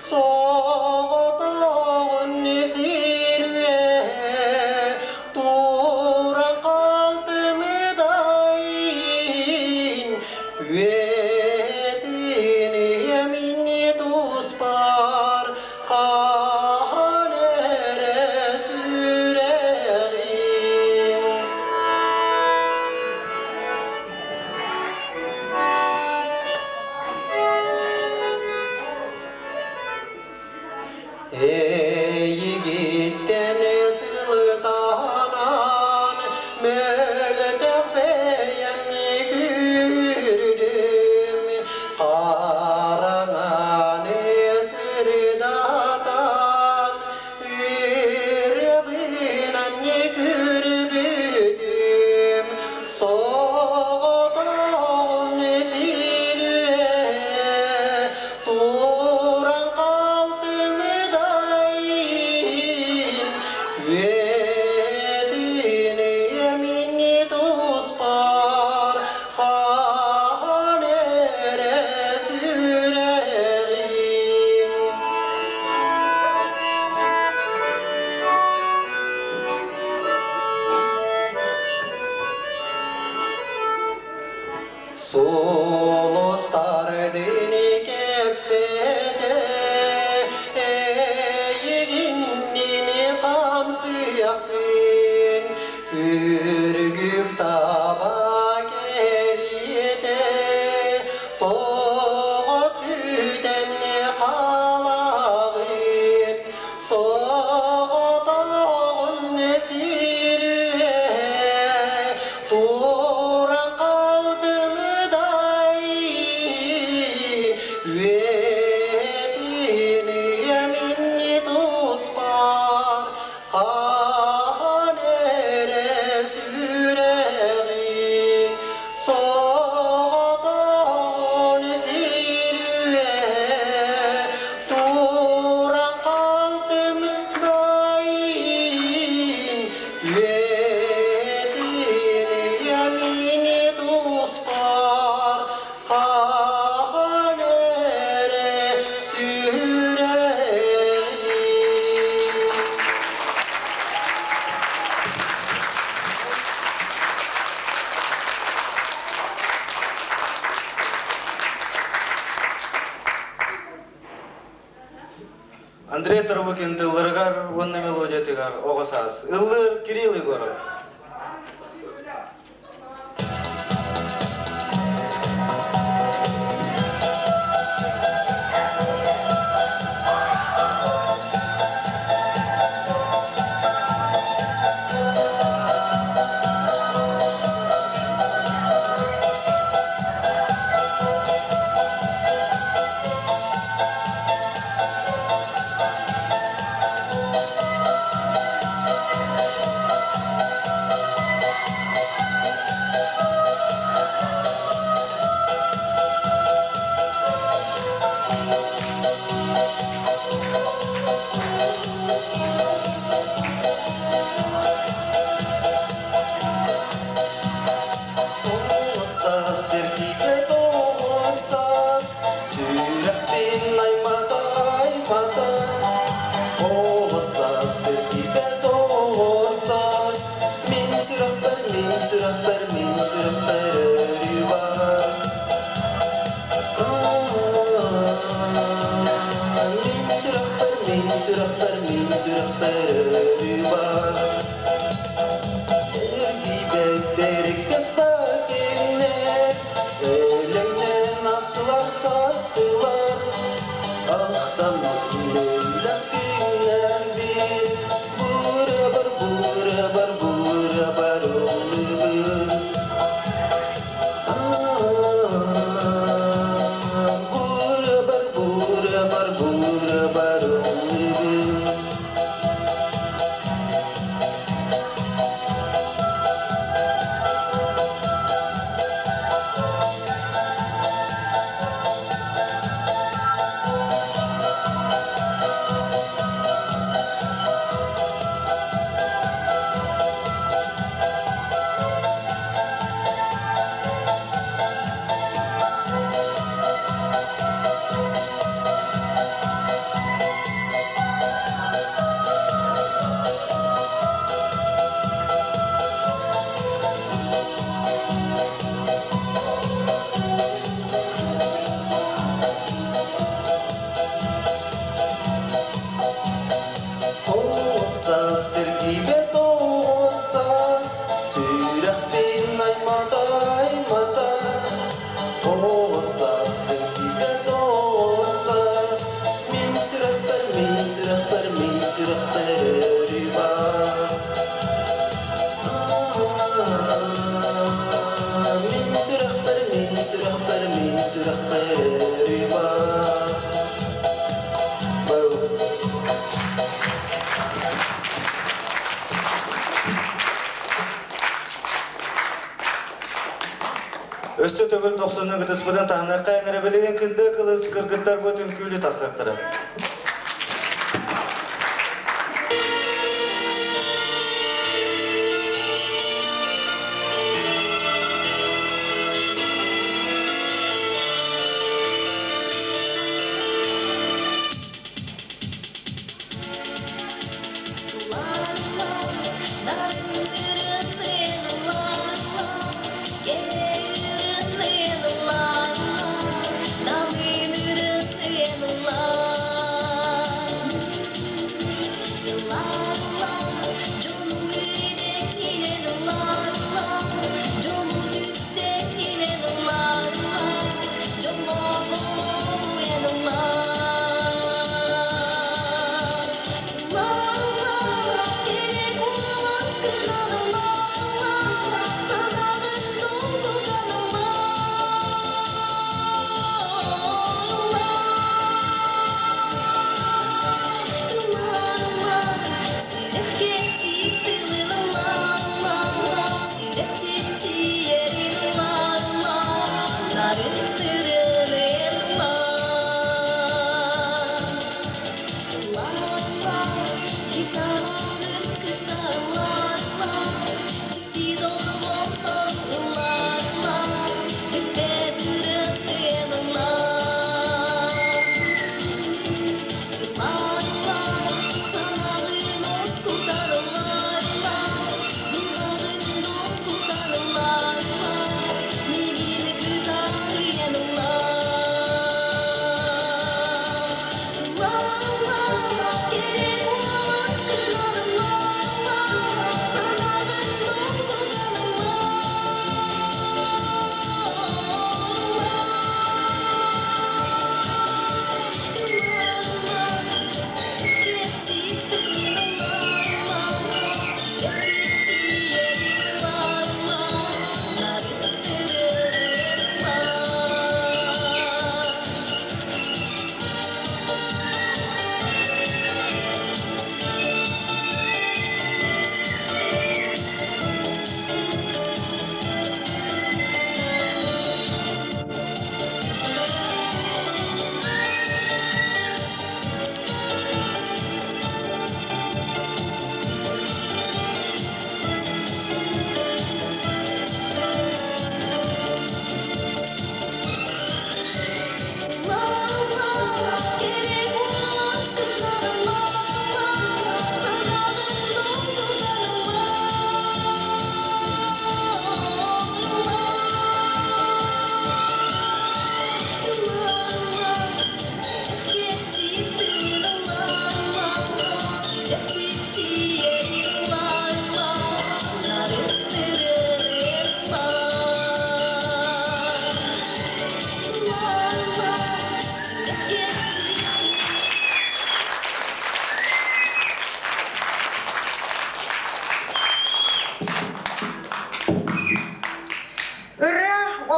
soğu toğun zirve, duran kaldı medayin, üyetini yemini tuspar, hanere süreğin. Ey yiğitten sıltanan, möltefeyem gürdüm, karanan esrdatan, ürebilen gürbüdüm, soğudan zirve, duran kaldım daim, üyetini yemini tuspar, hanere süreğin. Solustar dini kepsede, eyiginnini kamsıyakın, ürgük taba kerite, toğa süten kalağın, soğutağın zirve, duran kaldım daim, üyetini yeminni tuspar, hanere süreğin, soğutan zirve, duran kaldım daim, üyetini yemini tuspar, hanere süreğin. Андрей Тарбукин тылларыгар, онна мелодия тыгар, оғысас. Ыллыр Кирилл Егоров. Өстө төгүл 90 гыдыспыдан таңнакка аңыра билеген кында кылыс кыргыттар ботун күлү тасактыра. La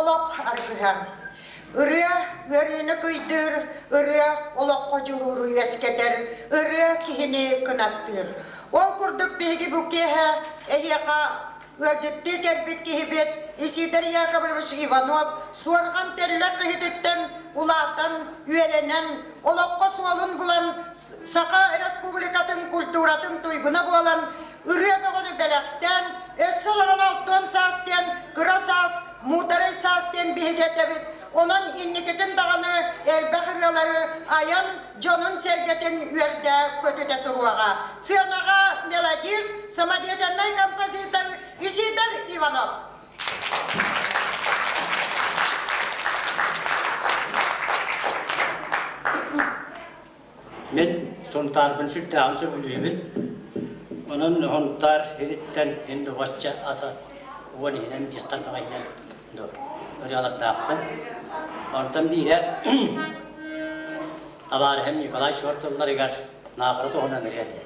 olok argıhan. Irıya görüğünü kıydır, ırıya olok koculuğuru yeskeder, ırıya kihini kınattır. Ol kurduk bilgi bu kehe, ehyaka Örcüttü kelbit kihibet, isidir Yakovlevich Ivanov, sorgan tellek kihiditten, ulatan, üyelenen, olokka sualın bulan, Saka Respublikatın kulturatın tuyguna bulan, ürüye bağını belekten, Essalağın altın sasken, kıra sas, mutarı sasken bihigetebit, onun inniketin dağını, elbahıryaları, ayan, John'un sergetin üyerde kötüde turuağa. Sığınağa melodis, samadyedenay kompozitör, Isidor Ivanov. Men sontar şu dağınsı bülüğümün. Onun hontar heritten hindi başça ata. Onu hinem bistan ağayla. Öyle dağıttım. Ondan biri tabar hem Nikolay Şortullar eğer nağırı ona nerede.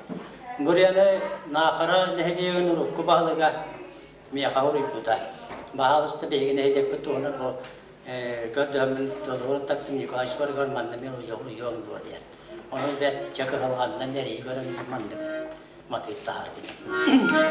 Buraya ne nağıra nehdiğin rukku bağlıga miyakavur ibuda. Bağlısta beğen nehdiğin kutu ona bu gördüğümün dolu taktım Nikolay Şortullar mandım yolu yolu diye. Onu ben çakı halğandan nereye göründüm mandım. Matip tahar benim.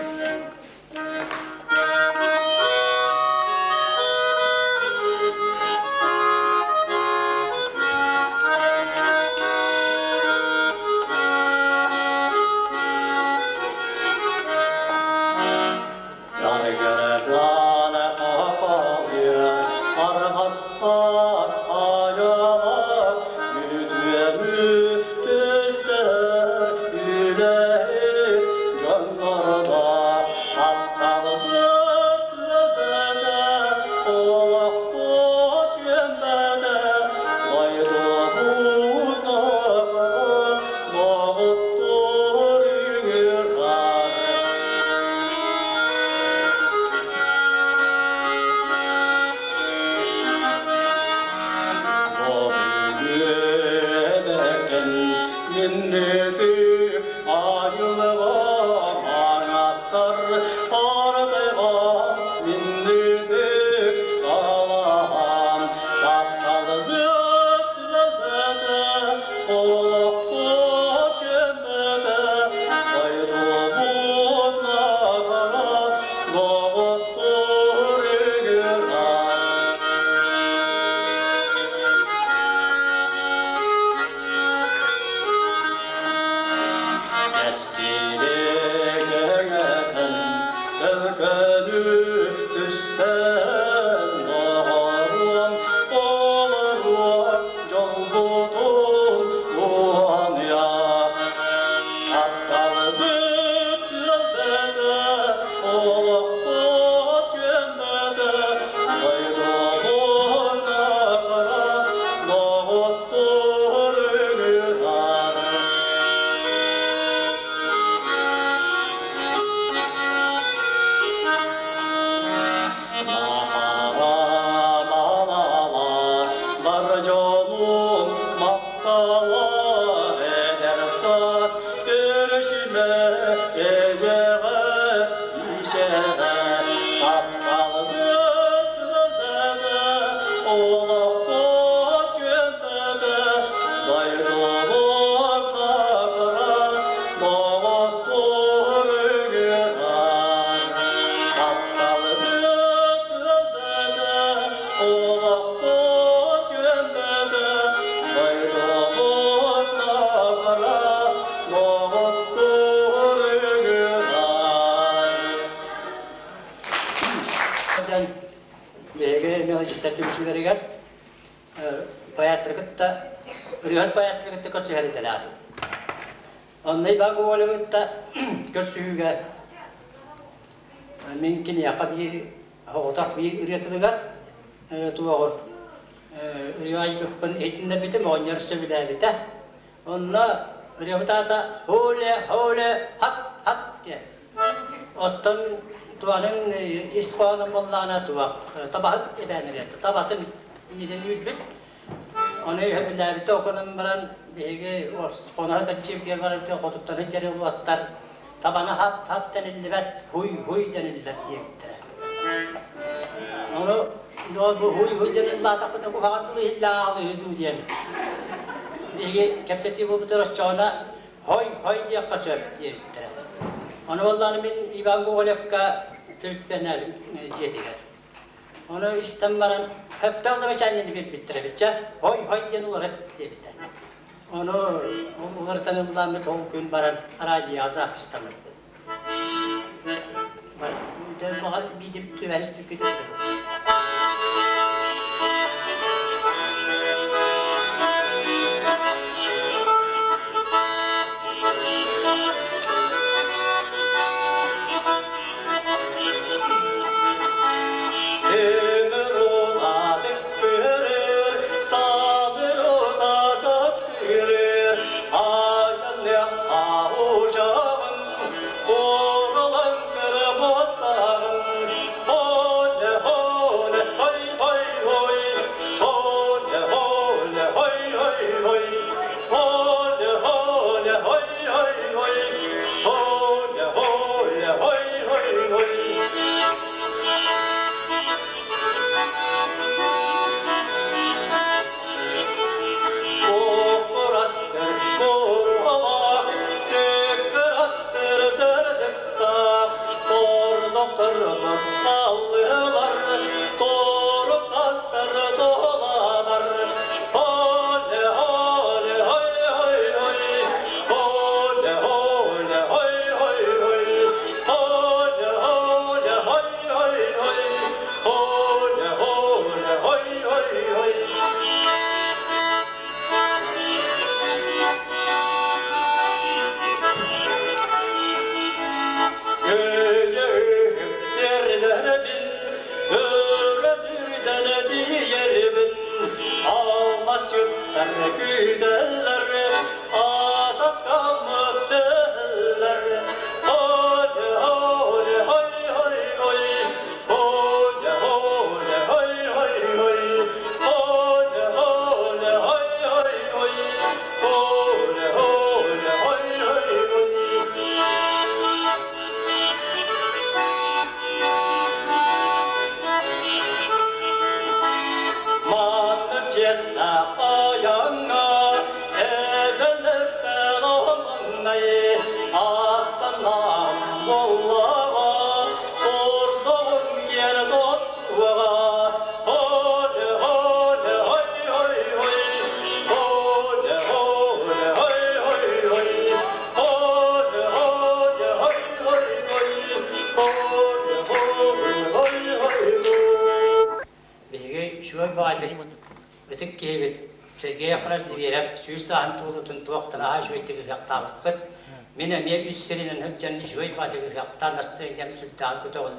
Rühat bayatlığında kaçı her deladi. Onday bağı oğlumda kürsüge mümkün yaka bir hotak bir üretiligar tuğur. Rüyayı bıkkın etinde bitim oynarsa bile bite. Onunla rüyatata hole hat diye. Ottan tuğanın ispanın bollağına tuğak. Tabahat ebenir etti. Tabatın neden yülbüt. Onu hep bile okunun bilen bir spona da çiftler var bir kutuptan hicri ulatlar tabana hat denildi ve huy denildi diye. Onu bu huy denillah takıda bu hantılı hillalı hidu diyen. Ege kepseti bu butarasçağına hoy diye kasöp diye bittiler. Onu vallahi ben İvan Gogolyevka Türk'ten aldım ziyetiler. Onu İstanbul'dan hep de o zaman kendini bir bittire bitçe hoy diyen olarak diye biter. Onu tanıdılar mı tol gün baran aracı azap İstanbul'da. Bir de güvenlik gidiyor. Ömür uladık verir, sabır utazak verir. Hayalli avuşağın, oralan kırmızların. Hole hole hay hay hay, hole hole hay hay hay. Hole hole hay hay hay, hole hole hay hay hay. Korastır korala, sekrastır zerdekta, doktorlar kallılar, torpastır dolalar. Hole hole hay hay hay, hole hole hay hay hay, hole hole hay hay hay, hole hole hay hay hay. Yerlerden öğretürden diyerbin, almaz yurttan güdeller, atas kamıp derler. Hole hole hay hay hay, hole hole hay hay hay, hole hole hay hay hay, hole hole hay hay hay. Manın cesna ayağına, evvellerden olmayı, atlanam Allah'a, kurduğum yer tuttuğa. Hole hole hay hay hay, hole hole hay hay hay, hole hole hay hay hay, hole hole hay hay hay. Bizi şöyle bağırdık. Ötük ki Sergey Afraziyev suyur sahan tuğlutun tuğaktana ha şöyle tıkı yaktalıktır. Mine miye üst serinin hıpcanlı şöyle bağırdık yaktan nastırıncam sultan kötü olan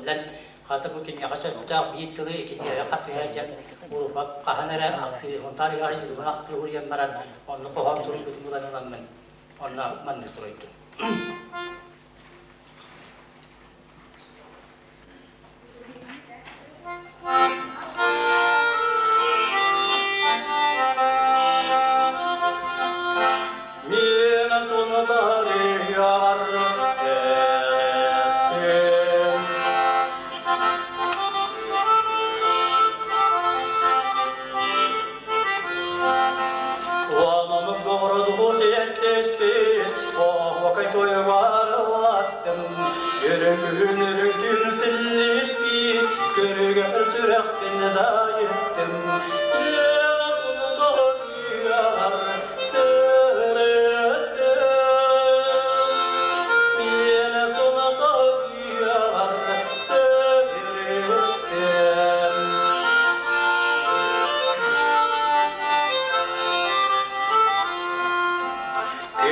katı bugün yakasa tutak bir tılı iki diyere kas vereceğim. Urufak kahanara aktı, ontar yarıcılığına aktı uğrayan maran onu koham sorun bütün bulanılan ben. Onunla mandıstırıydı. Mine sonu tarih yar seyrettim. Anamın doğurduğu seyretteşti, o vakit uygarlaştım. Yürügün silleşti, görügen sürekten dayettim. Mine sonu tarih yar seyrettim. Mine sonu tarih yar seyrettim.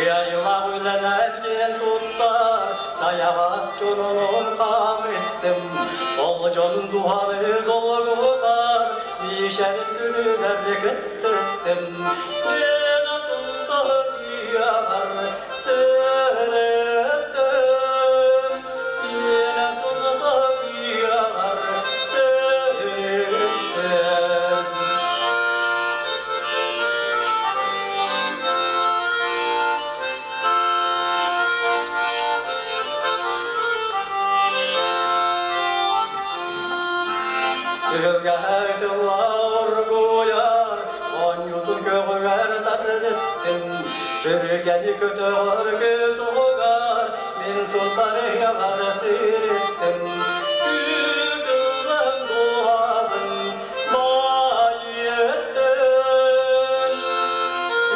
Yayla gülenerken tuttar, sayavaz canının kamıştım. Ol canın duhalı doğrular, nişerin günü bereket testim. Ne nasıl da yar seyrettim. Ne nasıl da yar seyrettim. Ylgähdyllä orgujar, on jutun köhöär tarvestin. Syrkäni kötör sugar, min sultani ja varasiritten. Kysylän luovan maajetten.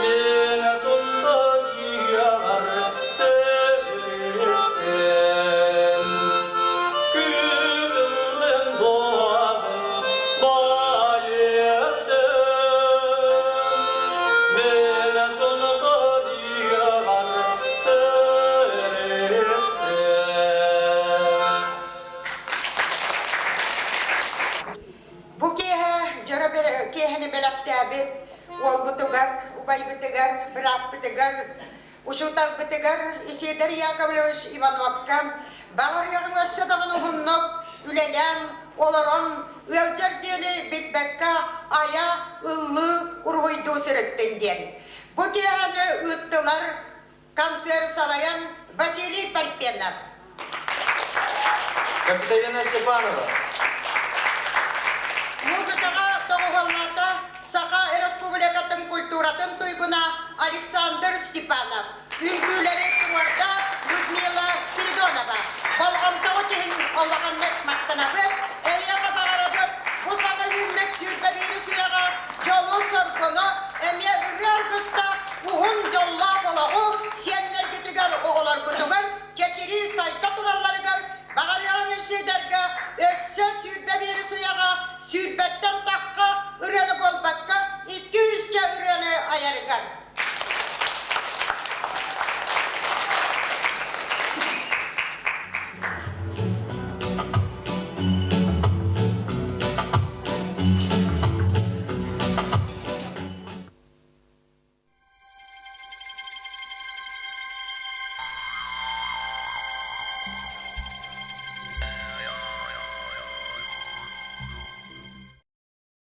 Min sultani ja varasiritten. Kysylän luovan maajetten. Min sultani ja varasiritten. Bu kehini belaktabi, ol butugar, ubay butugar, berap butugar, usutal butugar, Isidar Yakovlevich Ivanovkam, bağır yanıngası dağını hunnuk, ülelen, olaron, ölcerdiğini bitbekka, aya, ıllı, urhuydu sürüttün diyen. Bu kehini ıttılar, kanser salayan Vasily Parpenov. Капиталина Степанова. Музыкаға тоғывалларда Сақа Республикатын культуратын туйгуна Александр Степанов. Үлгілері туарда Людмила Спиридонова. Балғамтағы тегін олағанны мақтанабы